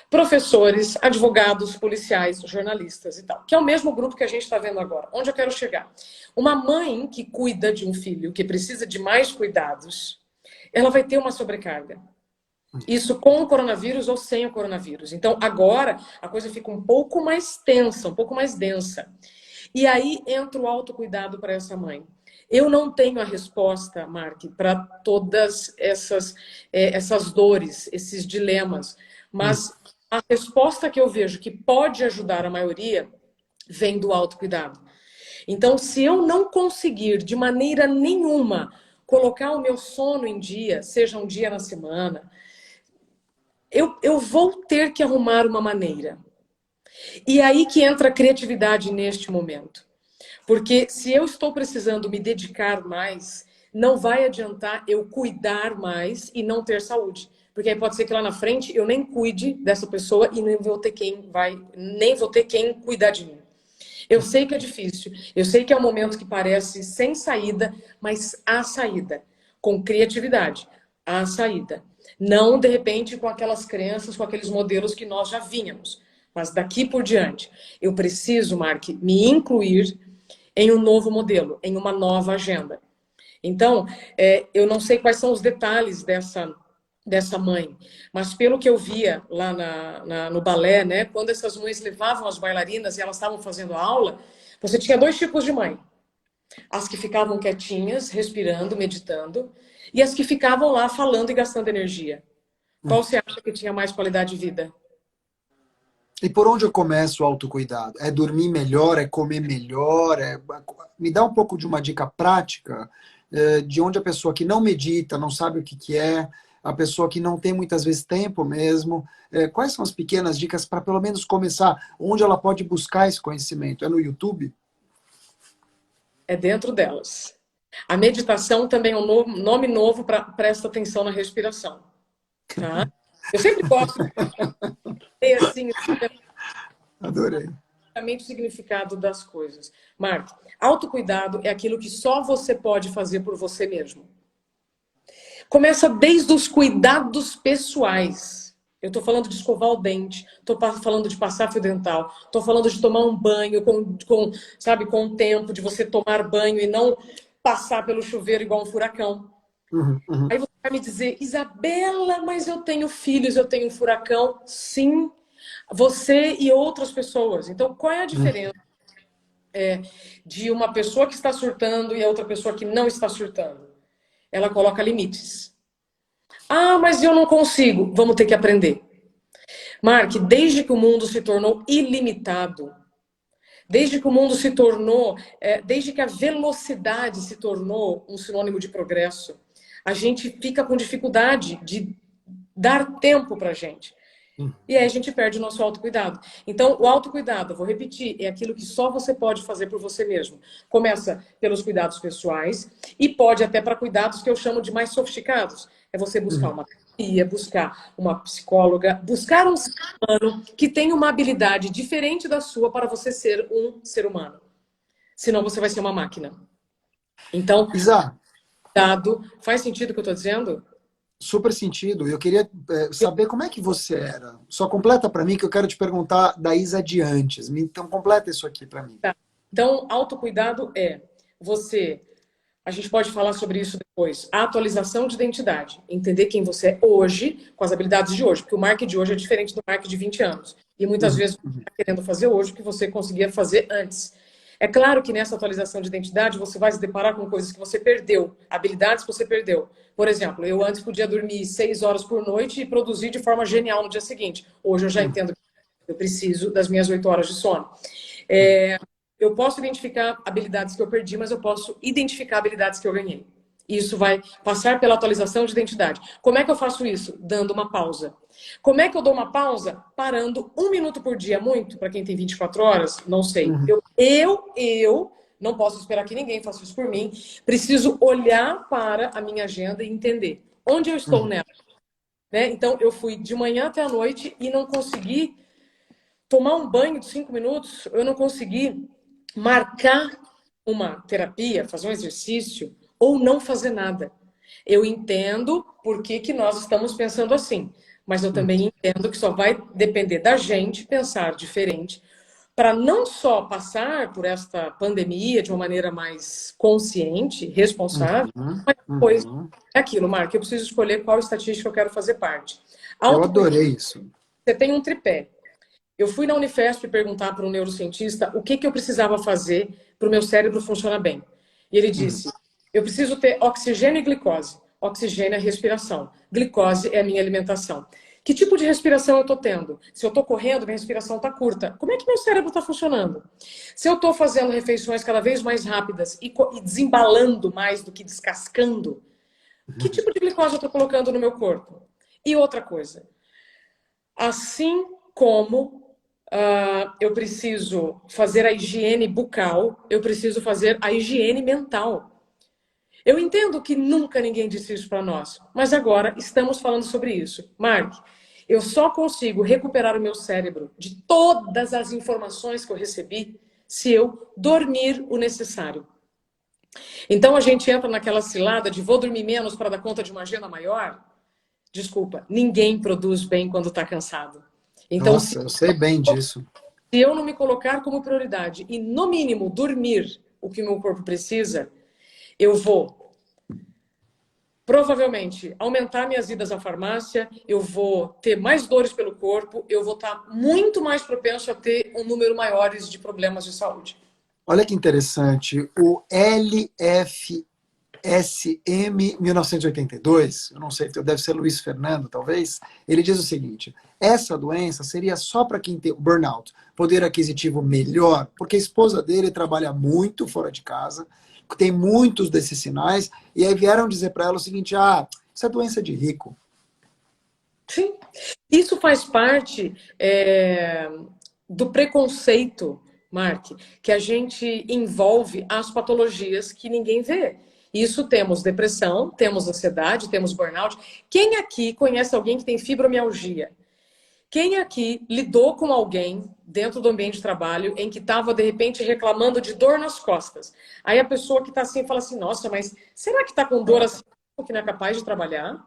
professores, advogados, policiais, jornalistas e tal. Que é o mesmo grupo que a gente está vendo agora. Onde eu quero chegar? Uma mãe que cuida de um filho que precisa de mais cuidados, ela vai ter uma sobrecarga. Isso com o coronavírus ou sem o coronavírus. Então, agora, a coisa fica um pouco mais tensa, um pouco mais densa. E aí entra o autocuidado para essa mãe. Eu não tenho a resposta, Mark, para todas essas dores, esses dilemas, mas a resposta que eu vejo que pode ajudar a maioria vem do autocuidado. Então, se eu não conseguir de maneira nenhuma colocar o meu sono em dia, seja um dia na semana, eu vou ter que arrumar uma maneira. E aí que entra a criatividade neste momento. Porque se eu estou precisando me dedicar mais, não vai adiantar eu cuidar mais e não ter saúde. Porque aí pode ser que lá na frente eu nem cuide dessa pessoa e nem vou ter quem cuidar de mim. Eu sei que é difícil, eu sei que é um momento que parece sem saída, mas há saída, com criatividade, há saída. Não, de repente, com aquelas crenças, com aqueles modelos que nós já vínhamos, mas daqui por diante. Eu preciso, Mark, me incluir em um novo modelo, em uma nova agenda. Então, eu não sei quais são os detalhes dessa mãe, mas pelo que eu via lá no balé, né, quando essas mães levavam as bailarinas e elas estavam fazendo a aula, você tinha dois tipos de mãe. As que ficavam quietinhas, respirando, meditando, e as que ficavam lá falando e gastando energia. Qual você acha que tinha mais qualidade de vida? E por onde eu começo o autocuidado? É dormir melhor? É comer melhor? Me dá um pouco de uma dica prática de onde a pessoa que não medita, não sabe o que que é, a pessoa que não tem muitas vezes tempo mesmo, quais são as pequenas dicas para pelo menos começar? Onde ela pode buscar esse conhecimento? É no YouTube? É dentro delas. A meditação também é um nome novo para prestar atenção na respiração. Tá? Eu sempre gosto de ter assim, Adorei. o significado das coisas. Mark, autocuidado é aquilo que só você pode fazer por você mesmo. Começa desde os cuidados pessoais. Eu estou falando de escovar o dente, estou falando de passar fio dental, estou falando de tomar um banho sabe, com o tempo, de você tomar banho e não passar pelo chuveiro igual um furacão. Aí você vai me dizer, Isabela, mas eu tenho filhos, eu tenho um furacão. Sim, você e outras pessoas. Então, qual é a diferença de uma pessoa que está surtando e a outra pessoa que não está surtando? Ela coloca limites. Ah, mas eu não consigo. Vamos ter que aprender. Mark, desde que o mundo se tornou ilimitado, desde que o mundo se tornou, desde que a velocidade se tornou um sinônimo de progresso, a gente fica com dificuldade de dar tempo para a gente. E aí a gente perde o nosso autocuidado. Então, o autocuidado, vou repetir, é aquilo que só você pode fazer por você mesmo. Começa pelos cuidados pessoais e pode até para cuidados que eu chamo de mais sofisticados. É você buscar uma terapia, buscar uma psicóloga, buscar um ser humano que tenha uma habilidade diferente da sua para você ser um ser humano. Senão você vai ser uma máquina. Então, Isa, cuidado. Faz sentido o que eu estou dizendo? super sentido. Eu queria saber como é que você era. Só completa para mim que eu quero te perguntar da Isa de antes. Então completa isso aqui para mim. Tá. Então, autocuidado é você. A gente pode falar sobre isso depois. A atualização de identidade. Entender quem você é hoje, com as habilidades de hoje. Porque o Mark de hoje é diferente do Mark de 20 anos. E muitas vezes você está querendo fazer hoje o que você conseguia fazer antes. É claro que nessa atualização de identidade você vai se deparar com coisas que você perdeu, habilidades que você perdeu. Por exemplo, eu antes podia dormir 6 horas por noite e produzir de forma genial no dia seguinte. Hoje eu já entendo que eu preciso das minhas 8 horas de sono. Eu posso identificar habilidades que eu perdi, mas eu posso identificar habilidades que eu ganhei. Isso vai passar pela atualização de identidade. Como é que eu faço isso? Dando uma pausa. Como é que eu dou uma pausa? Parando 1 minuto por dia. Muito? Para quem tem 24 horas? Não sei. Eu não posso esperar que ninguém faça isso por mim. Preciso olhar para a minha agenda e entender onde eu estou nela. Né? Então, eu fui de manhã até a noite e não consegui tomar um banho de 5 minutos. Eu não consegui marcar uma terapia, fazer um exercício ou não fazer nada. Eu entendo por que nós estamos pensando assim, mas eu também entendo que só vai depender da gente pensar diferente para não só passar por esta pandemia de uma maneira mais consciente, responsável, mas depois é aquilo, Marco, eu preciso escolher qual estatística eu quero fazer parte. Eu adorei isso. Você tem um tripé. Eu fui na Unifesp perguntar para um neurocientista o que eu precisava fazer para o meu cérebro funcionar bem. E ele disse, eu preciso ter oxigênio e glicose. Oxigênio é respiração. Glicose é a minha alimentação. Que tipo de respiração eu estou tendo? Se eu estou correndo, minha respiração está curta. Como é que meu cérebro está funcionando? Se eu estou fazendo refeições cada vez mais rápidas e desembalando mais do que descascando, que tipo de glicose eu estou colocando no meu corpo? E outra coisa, assim como eu preciso fazer a higiene bucal, eu preciso fazer a higiene mental. Eu entendo que nunca ninguém disse isso para nós, mas agora estamos falando sobre isso. Mark, eu só consigo recuperar o meu cérebro de todas as informações que eu recebi se eu dormir o necessário. Então a gente entra naquela cilada de vou dormir menos para dar conta de uma agenda maior. Desculpa, ninguém produz bem quando está cansado. Então, Nossa, eu sei bem disso. se eu não me colocar como prioridade e, no mínimo, dormir o que o meu corpo precisa, eu vou, provavelmente, aumentar minhas idas à farmácia, eu vou ter mais dores pelo corpo, eu vou estar muito mais propenso a ter um número maior de problemas de saúde. Olha que interessante, o LFSM 1982, eu não sei, deve ser Luiz Fernando, talvez, ele diz o seguinte, essa doença seria só para quem tem o burnout, poder aquisitivo melhor, porque a esposa dele trabalha muito fora de casa, tem muitos desses sinais, e aí vieram dizer para ela o seguinte, isso é doença de rico. Sim, isso faz parte do preconceito, Mark, que a gente envolve as patologias que ninguém vê. Isso temos depressão, temos ansiedade, temos burnout. Quem aqui conhece alguém que tem fibromialgia? Quem aqui lidou com alguém dentro do ambiente de trabalho em que estava, de repente, reclamando de dor nas costas? Aí a pessoa que está assim fala assim, nossa, mas será que está com dor assim que não é capaz de trabalhar?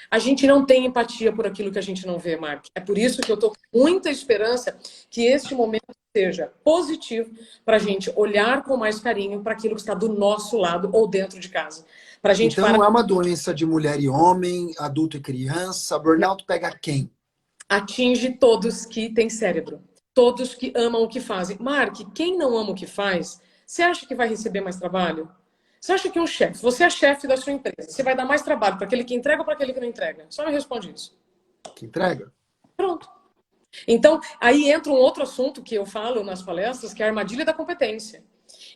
A gente não tem empatia por aquilo que a gente não vê, Mark. É por isso que eu estou com muita esperança que este momento seja positivo para a gente olhar com mais carinho para aquilo que está do nosso lado ou dentro de casa. Pra gente então não é uma doença de mulher e homem, adulto e criança. Burnout pega quem? Atinge todos que têm cérebro. Todos que amam o que fazem. Mark, quem não ama o que faz, você acha que vai receber mais trabalho? Você acha que um chefe, você é chefe da sua empresa, você vai dar mais trabalho para aquele que entrega ou para aquele que não entrega? Só me responde isso. Que entrega. Pronto. Então, aí entra um outro assunto que eu falo nas palestras, que é a armadilha da competência.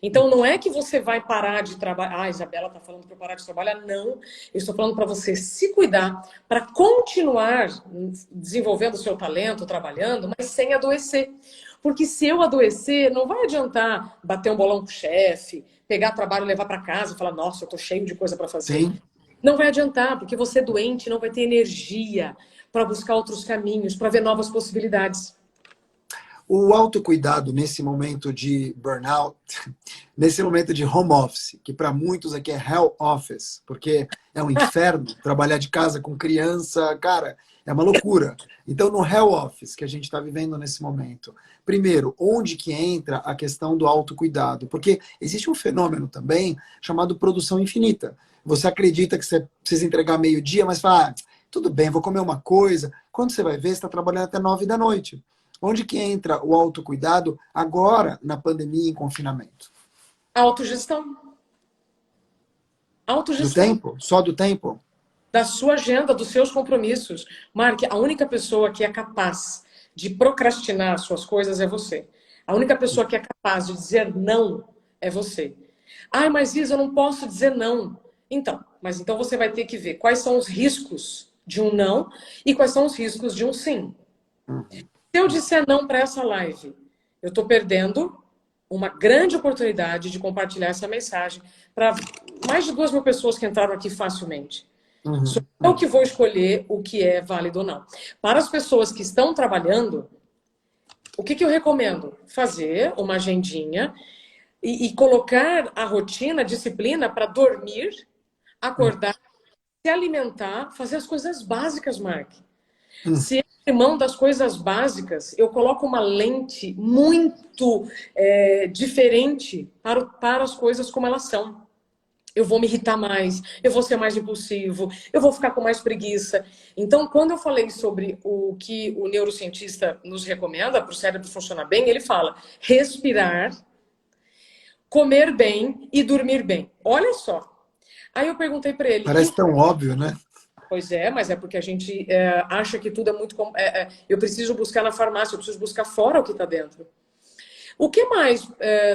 Então, não é que você vai parar de trabalhar. A Isabela está falando para eu parar de trabalhar. Não, eu estou falando para você se cuidar, para continuar desenvolvendo o seu talento, trabalhando, mas sem adoecer. Porque se eu adoecer, não vai adiantar bater um bolão com o chefe, pegar trabalho e levar para casa e falar, nossa, eu estou cheio de coisa para fazer. Sim. Não vai adiantar, porque você doente não vai ter energia para buscar outros caminhos, para ver novas possibilidades. O autocuidado nesse momento de burnout, nesse momento de home office, que para muitos aqui é hell office, porque é um inferno trabalhar de casa com criança, cara, é uma loucura. Então, no hell office que a gente está vivendo nesse momento, primeiro, onde que entra a questão do autocuidado? Porque existe um fenômeno também chamado produção infinita. Você acredita que você precisa entregar meio-dia, mas fala, tudo bem, vou comer uma coisa. Quando você vai ver, você está trabalhando até 9 da noite. Onde que entra o autocuidado agora, na pandemia, em confinamento? Autogestão. Do tempo? Só do tempo? Da sua agenda, dos seus compromissos. Mark, a única pessoa que é capaz de procrastinar suas coisas é você. A única pessoa que é capaz de dizer não é você. Ai, mas Isa, eu não posso dizer não. Mas então você vai ter que ver quais são os riscos de um não e quais são os riscos de um sim. Se eu disser não para essa live, eu estou perdendo uma grande oportunidade de compartilhar essa mensagem para mais de 2.000 pessoas que entraram aqui facilmente. Sou eu que vou escolher o que é válido ou não. Para as pessoas que estão trabalhando, o que eu recomendo? Fazer uma agendinha e colocar a rotina, a disciplina para dormir, acordar, se alimentar, fazer as coisas básicas, Mark. Se abrir mão das coisas básicas, eu coloco uma lente muito diferente para as coisas como elas são. Eu vou me irritar mais, eu vou ser mais impulsivo, eu vou ficar com mais preguiça. Então, quando eu falei sobre o que o neurocientista nos recomenda para o cérebro funcionar bem, ele fala respirar, comer bem e dormir bem. Olha só. Aí eu perguntei para ele... Parece tão óbvio, né? Pois é, mas é porque a gente acha que tudo é muito... eu preciso buscar na farmácia, eu preciso buscar fora o que está dentro. O que mais,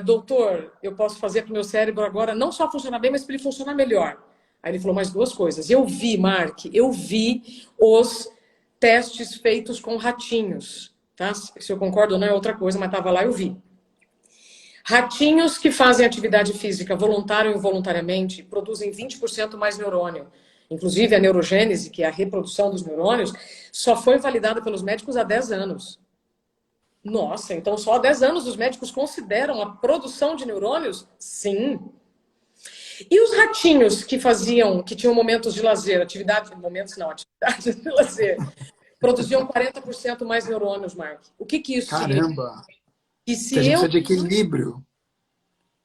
doutor, eu posso fazer para o meu cérebro agora não só funcionar bem, mas para ele funcionar melhor? Aí ele falou mais duas coisas. Eu vi, Mark, os testes feitos com ratinhos. Tá? Se eu concordo ou não é outra coisa, mas estava lá, eu vi. Ratinhos que fazem atividade física voluntária ou involuntariamente produzem 20% mais neurônio. Inclusive, a neurogênese, que é a reprodução dos neurônios, só foi validada pelos médicos há 10 anos. Nossa, então só há 10 anos os médicos consideram a produção de neurônios? Sim. E os ratinhos que tinham momentos de lazer, atividade de lazer, produziam 40% mais neurônios, Mark. O que isso significa? Caramba! Que a gente precisa de equilíbrio.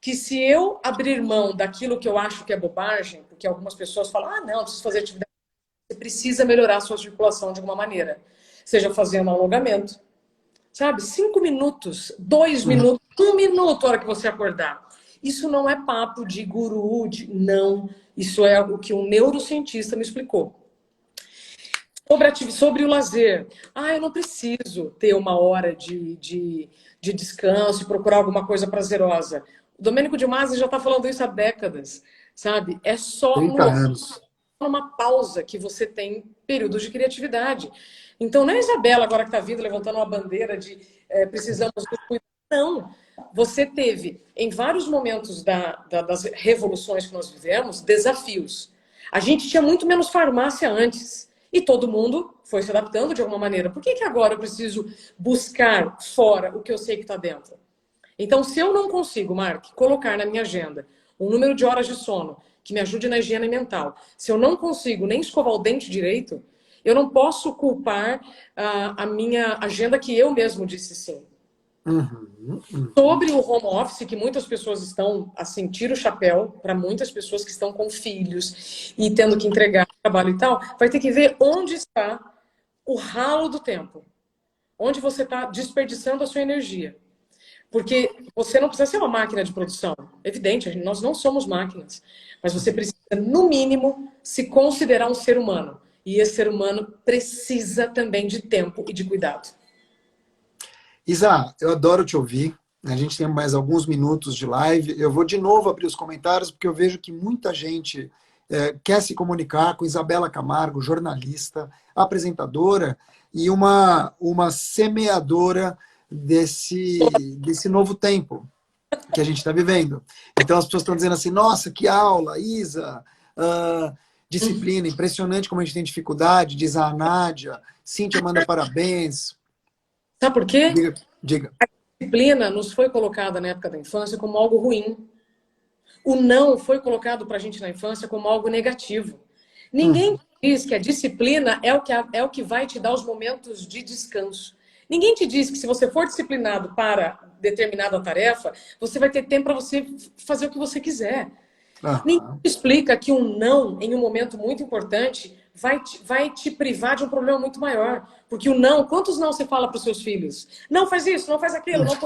Que se eu abrir mão daquilo que eu acho que é bobagem, porque algumas pessoas falam, não preciso fazer atividade, você precisa melhorar a sua circulação de alguma maneira. Seja fazendo alongamento, sabe? 5 minutos, 2 minutos, 1 minuto a hora que você acordar. Isso não é papo de guru, não. Isso é o que um neurocientista me explicou. Sobre o lazer. Eu não preciso ter 1 hora de descanso e procurar alguma coisa prazerosa. O Domênico de Masi já está falando isso há décadas, sabe? É só 30 anos. uma pausa que você tem períodos de criatividade. Então, não é a Isabela agora que está vindo levantando uma bandeira de precisamos nos cuidar. Não. Você teve, em vários momentos das revoluções que nós vivemos, desafios. A gente tinha muito menos farmácia antes. E todo mundo foi se adaptando de alguma maneira. Por que agora eu preciso buscar fora o que eu sei que está dentro? Então, se eu não consigo, Mark, colocar na minha agenda um número de horas de sono que me ajude na higiene mental, se eu não consigo nem escovar o dente direito, eu não posso culpar a minha agenda que eu mesmo disse sim. Sobre o home office, que muitas pessoas estão, assim, tira o chapéu para muitas pessoas que estão com filhos e tendo que entregar trabalho e tal, vai ter que ver onde está o ralo do tempo. Onde você está desperdiçando a sua energia. Porque você não precisa ser uma máquina de produção. Evidente, nós não somos máquinas. Mas você precisa, no mínimo, se considerar um ser humano. E esse ser humano precisa também de tempo e de cuidado. Isa, eu adoro te ouvir. A gente tem mais alguns minutos de live. Eu vou de novo abrir os comentários, porque eu vejo que muita gente quer se comunicar com Isabela Camargo, jornalista, apresentadora e uma semeadora desse novo tempo que a gente está vivendo. Então as pessoas estão dizendo assim, nossa, que aula, Isa, disciplina, impressionante como a gente tem dificuldade, diz a Nádia, Cíntia manda parabéns. Sabe por quê? Diga. A disciplina nos foi colocada na época da infância como algo ruim. O não foi colocado para a gente na infância como algo negativo. Ninguém diz que a disciplina é o que vai te dar os momentos de descanso. Ninguém te diz que se você for disciplinado para determinada tarefa, você vai ter tempo para você fazer o que você quiser. Ninguém te explica que um não, em um momento muito importante, vai te privar de um problema muito maior. Porque o não, quantos não você fala para os seus filhos? Não faz isso, não faz aquilo, não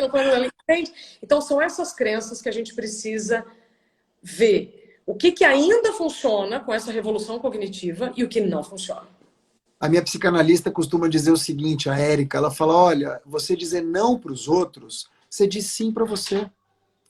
põe ali, entende? Então são essas crenças que a gente precisa ver. O que ainda funciona com essa revolução cognitiva e o que não funciona. A minha psicanalista costuma dizer o seguinte, a Érica, ela fala, olha, você dizer não para os outros, você diz sim para você.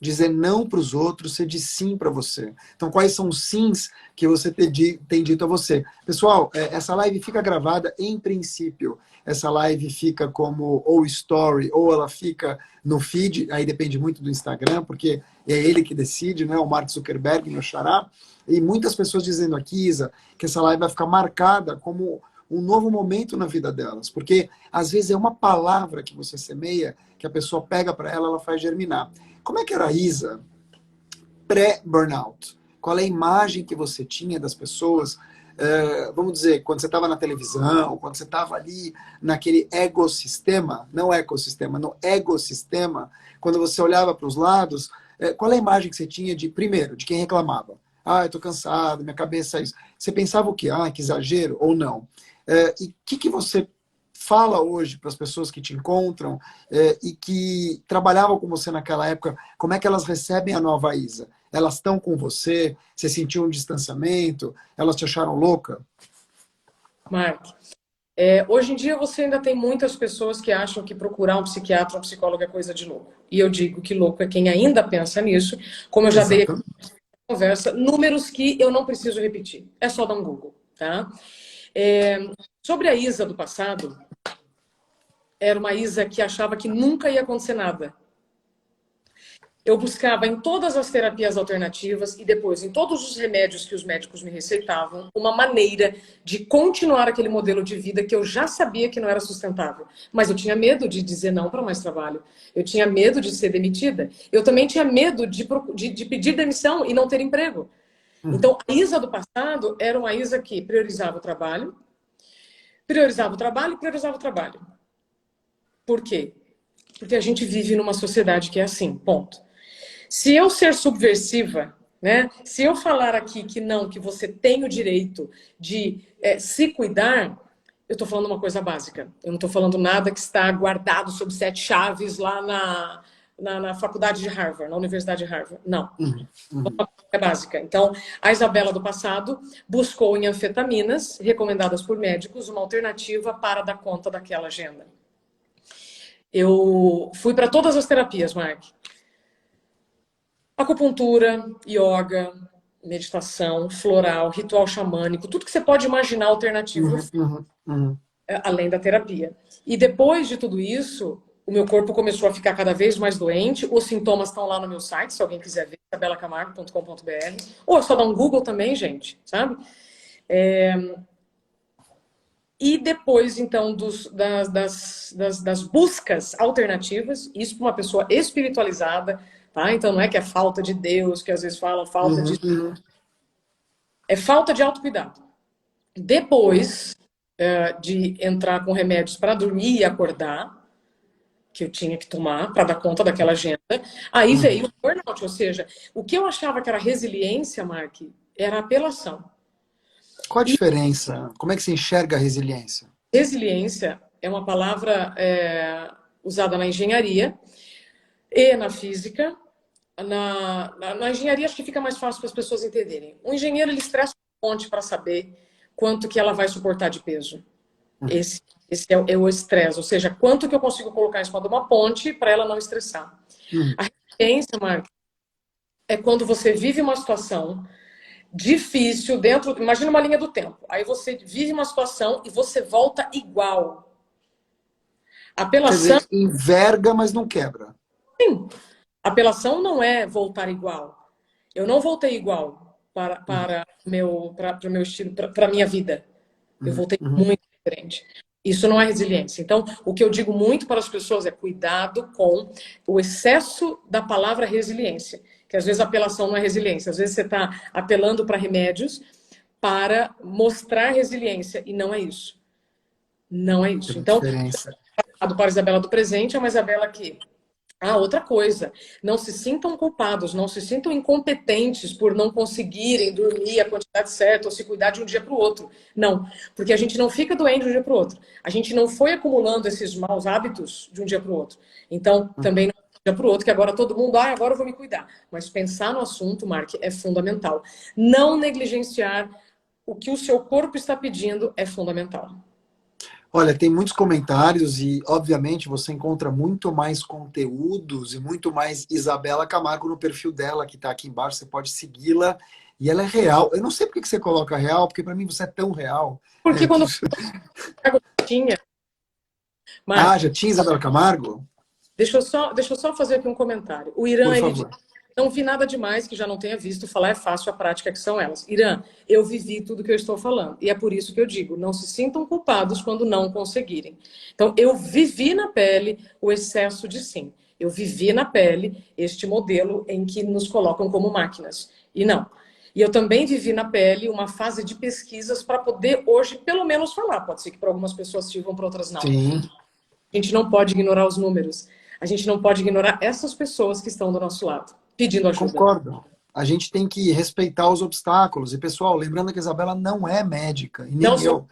Dizer não para os outros, você diz sim para você. Então, quais são os sims que você tem dito a você? Pessoal, essa live fica gravada em princípio. Essa live fica como ou story, ou ela fica no feed, aí depende muito do Instagram, porque é ele que decide, né? O Mark Zuckerberg, meu xará. E muitas pessoas dizendo aqui, Isa, que essa live vai ficar marcada como um novo momento na vida delas. Porque, às vezes, é uma palavra que você semeia, que a pessoa pega para ela, ela faz germinar. Como é que era a Isa pré-burnout? Qual é a imagem que você tinha das pessoas? Vamos dizer, quando você estava na televisão, quando você estava ali naquele ecossistema, não ecossistema, no ecossistema, quando você olhava para os lados, qual é a imagem que você tinha primeiro, de quem reclamava? Eu estou cansado, minha cabeça é isso. Você pensava o quê? Que exagero ou não? E o que você fala hoje para as pessoas que te encontram e que trabalhavam com você naquela época, como é que elas recebem a nova Isa? Elas estão com você? Você sentiu um distanciamento? Elas te acharam louca? Mark, hoje em dia você ainda tem muitas pessoas que acham que procurar um psiquiatra ou um psicólogo é coisa de louco. E eu digo que louco é quem ainda pensa nisso, como eu já dei Exatamente. conversa, números que eu não preciso repetir. É só dar um Google, tá? Sobre a Isa do passado, era uma Isa que achava que nunca ia acontecer nada. Eu buscava em todas as terapias alternativas e depois em todos os remédios que os médicos me receitavam uma maneira de continuar aquele modelo de vida que eu já sabia que não era sustentável. Mas eu tinha medo de dizer não para mais trabalho. Eu tinha medo de ser demitida. Eu também tinha medo de pedir demissão e não ter emprego. Então, a Isa do passado era uma Isa que priorizava o trabalho, priorizava o trabalho e priorizava o trabalho. Por quê? Porque a gente vive numa sociedade que é assim, ponto. Se eu ser subversiva, né? Se eu falar aqui que não, que você tem o direito de se cuidar, eu estou falando uma coisa básica. Eu não estou falando nada que está guardado sob 7 chaves lá na faculdade de Harvard, na Universidade de Harvard. Não. É básica. Então, a Isabela do passado buscou em anfetaminas, recomendadas por médicos, uma alternativa para dar conta daquela agenda. Eu fui para todas as terapias, Mark. Acupuntura, yoga, meditação, floral, ritual xamânico, tudo que você pode imaginar alternativo, além da terapia. E depois de tudo isso, o meu corpo começou a ficar cada vez mais doente. Os sintomas estão lá no meu site, se alguém quiser ver, isabelacamargo.com.br. Ou é só dar um Google também, gente, sabe? E depois, então, das buscas alternativas, isso para uma pessoa espiritualizada, tá? Então não é que é falta de Deus, que às vezes falam falta de... É falta de autocuidado. Depois de entrar com remédios para dormir e acordar, que eu tinha que tomar para dar conta daquela agenda, aí veio o burnout, ou seja, o que eu achava que era resiliência, Mark, era apelação. Qual a diferença? Como é que você enxerga a resiliência? Resiliência é uma palavra usada na engenharia e na física. Na engenharia acho que fica mais fácil para as pessoas entenderem. O engenheiro ele estressa uma ponte para saber quanto que ela vai suportar de peso. Esse é o estresse, ou seja, quanto que eu consigo colocar em cima de uma ponte para ela não estressar. A resiliência, Mark, é quando você vive uma situação difícil dentro... Imagina uma linha do tempo. Aí você vive uma situação e você volta igual. Apelação... Quer dizer, enverga, mas não quebra. Sim. Apelação não é voltar igual. Eu não voltei igual para o meu estilo, para a minha vida. Eu voltei muito diferente. Isso não é resiliência. Então, o que eu digo muito para as pessoas é cuidado com o excesso da palavra resiliência. Que às vezes a apelação não é resiliência. Às vezes você está apelando para remédios para mostrar resiliência. E não é isso. Não é isso. Então, para a Isabela do presente é uma Isabela que... outra coisa, não se sintam culpados, não se sintam incompetentes por não conseguirem dormir a quantidade certa ou se cuidar de um dia para o outro. Não, porque a gente não fica doente de um dia para o outro. A gente não foi acumulando esses maus hábitos de um dia para o outro. Então, também não é de um dia para o outro, que agora todo mundo, agora eu vou me cuidar. Mas pensar no assunto, Mark, é fundamental. Não negligenciar o que o seu corpo está pedindo é fundamental. Olha, tem muitos comentários e, obviamente, você encontra muito mais conteúdos e muito mais Isabela Camargo no perfil dela, que está aqui embaixo. Você pode segui-la e ela é real. Eu não sei por que você coloca real, porque para mim você é tão real. Porque quando eu tinha... Mas... já tinha Isabela Camargo? Deixa eu só fazer aqui um comentário. O Irã, ele diz, não vi nada demais que já não tenha visto, falar é fácil, a prática que são elas. Irã, eu vivi tudo que eu estou falando. E é por isso que eu digo, não se sintam culpados quando não conseguirem. Então, eu vivi na pele o excesso de sim. Eu vivi na pele este modelo em que nos colocam como máquinas. E não. E eu também vivi na pele uma fase de pesquisas para poder hoje, pelo menos, falar. Pode ser que para algumas pessoas sirvam, para outras não. Sim. A gente não pode ignorar os números. A gente não pode ignorar essas pessoas que estão do nosso lado, pedindo ajuda. Concordo. A gente tem que respeitar os obstáculos. E, pessoal, lembrando que a Isabela não é médica. E nem eu.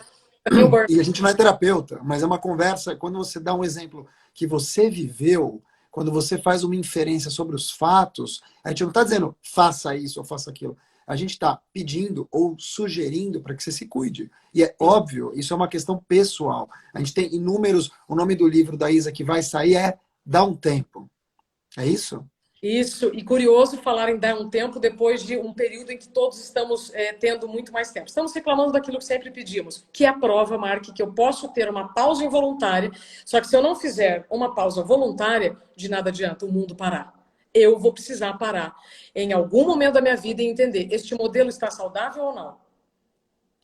E a gente não é terapeuta, mas é uma conversa, quando você dá um exemplo que você viveu, quando você faz uma inferência sobre os fatos, a gente não está dizendo faça isso ou faça aquilo. A gente está pedindo ou sugerindo para que você se cuide. E é óbvio, isso é uma questão pessoal. A gente tem inúmeros. O nome do livro da Isa que vai sair é Dá um Tempo. É isso? Isso, e curioso falar em dar um tempo depois de um período em que todos estamos tendo muito mais tempo. Estamos reclamando daquilo que sempre pedimos, que é a prova, Mark, que eu posso ter uma pausa involuntária, só que se eu não fizer uma pausa voluntária, de nada adianta o mundo parar. Eu vou precisar parar em algum momento da minha vida e entender, este modelo está saudável ou não?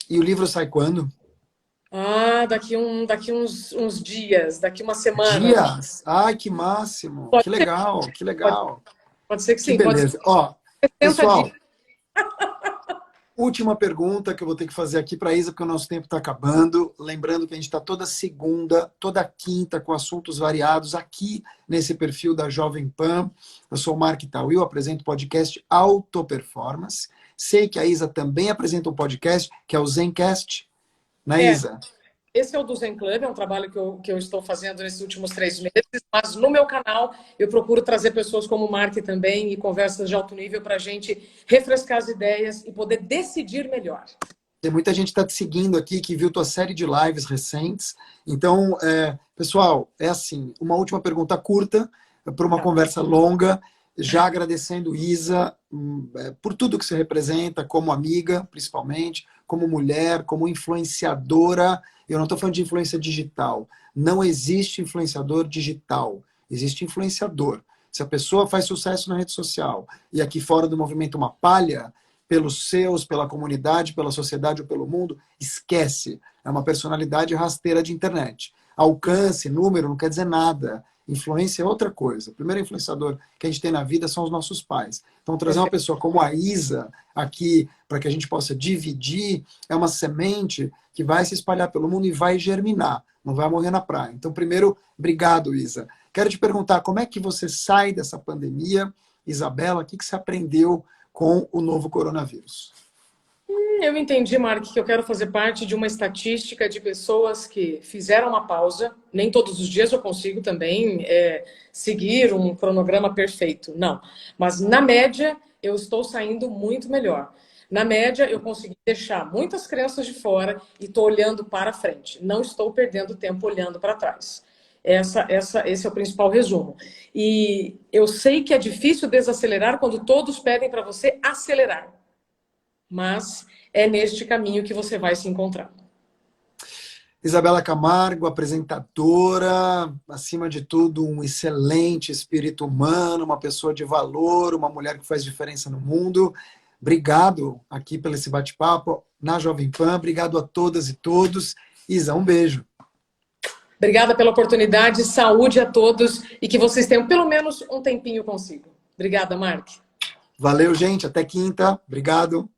E o livro sai quando? Ah, daqui uns dias, daqui uma semana. Dias? Ai, que máximo! Pode Que ser, legal, que pode, legal. pode ser que Que sim, pode ser beleza. Ó, 60 pessoal, dias. última pergunta que eu vou ter que fazer aqui para a Isa, porque o nosso tempo está acabando. Lembrando que a gente está toda segunda, toda quinta, com assuntos variados aqui nesse perfil da Jovem Pan. Eu sou o Mark Tawil, apresento o podcast Auto Performance. Sei que a Isa também apresenta um podcast, que é o Zencast, né, É, Isa? esse é o do Zen Club, é um trabalho que eu estou fazendo nesses últimos 3 meses, mas no meu canal eu procuro trazer pessoas como o Mark também e conversas de alto nível para a gente refrescar as ideias e poder decidir melhor. Tem muita gente que está te seguindo aqui, que viu tua série de lives recentes. Então, pessoal, é assim, uma última pergunta curta para uma conversa longa, já agradecendo Isa por tudo que você representa, como amiga, principalmente, como mulher, como influenciadora. Eu não estou falando de influência digital. Não existe influenciador digital. Existe influenciador. Se a pessoa faz sucesso na rede social e aqui fora do movimento uma palha, pelos seus, pela comunidade, pela sociedade ou pelo mundo, esquece. É uma personalidade rasteira de internet. Alcance, número, não quer dizer nada. Influência é outra coisa. O primeiro influenciador que a gente tem na vida são os nossos pais. Então, trazer uma pessoa como a Isa aqui, para que a gente possa dividir, é uma semente que vai se espalhar pelo mundo e vai germinar. Não vai morrer na praia. Então, primeiro, obrigado, Isa. Quero te perguntar, como é que você sai dessa pandemia? Isabela, o que você aprendeu com o novo coronavírus? Eu entendi, Mark, que eu quero fazer parte de uma estatística de pessoas que fizeram uma pausa. Nem todos os dias eu consigo também seguir um cronograma perfeito, não. Mas, na média, eu estou saindo muito melhor. Na média, eu consegui deixar muitas crenças de fora e estou olhando para frente. Não estou perdendo tempo olhando para trás. Esse é o principal resumo. E eu sei que é difícil desacelerar quando todos pedem para você acelerar. Mas é neste caminho que você vai se encontrar. Isabela Camargo, apresentadora, acima de tudo, um excelente espírito humano, uma pessoa de valor, uma mulher que faz diferença no mundo. Obrigado aqui pelo esse bate-papo na Jovem Pan. Obrigado a todas e todos. Isa, um beijo. Obrigada pela oportunidade, saúde a todos e que vocês tenham pelo menos um tempinho consigo. Obrigada, Mark. Valeu, gente. Até quinta. Obrigado.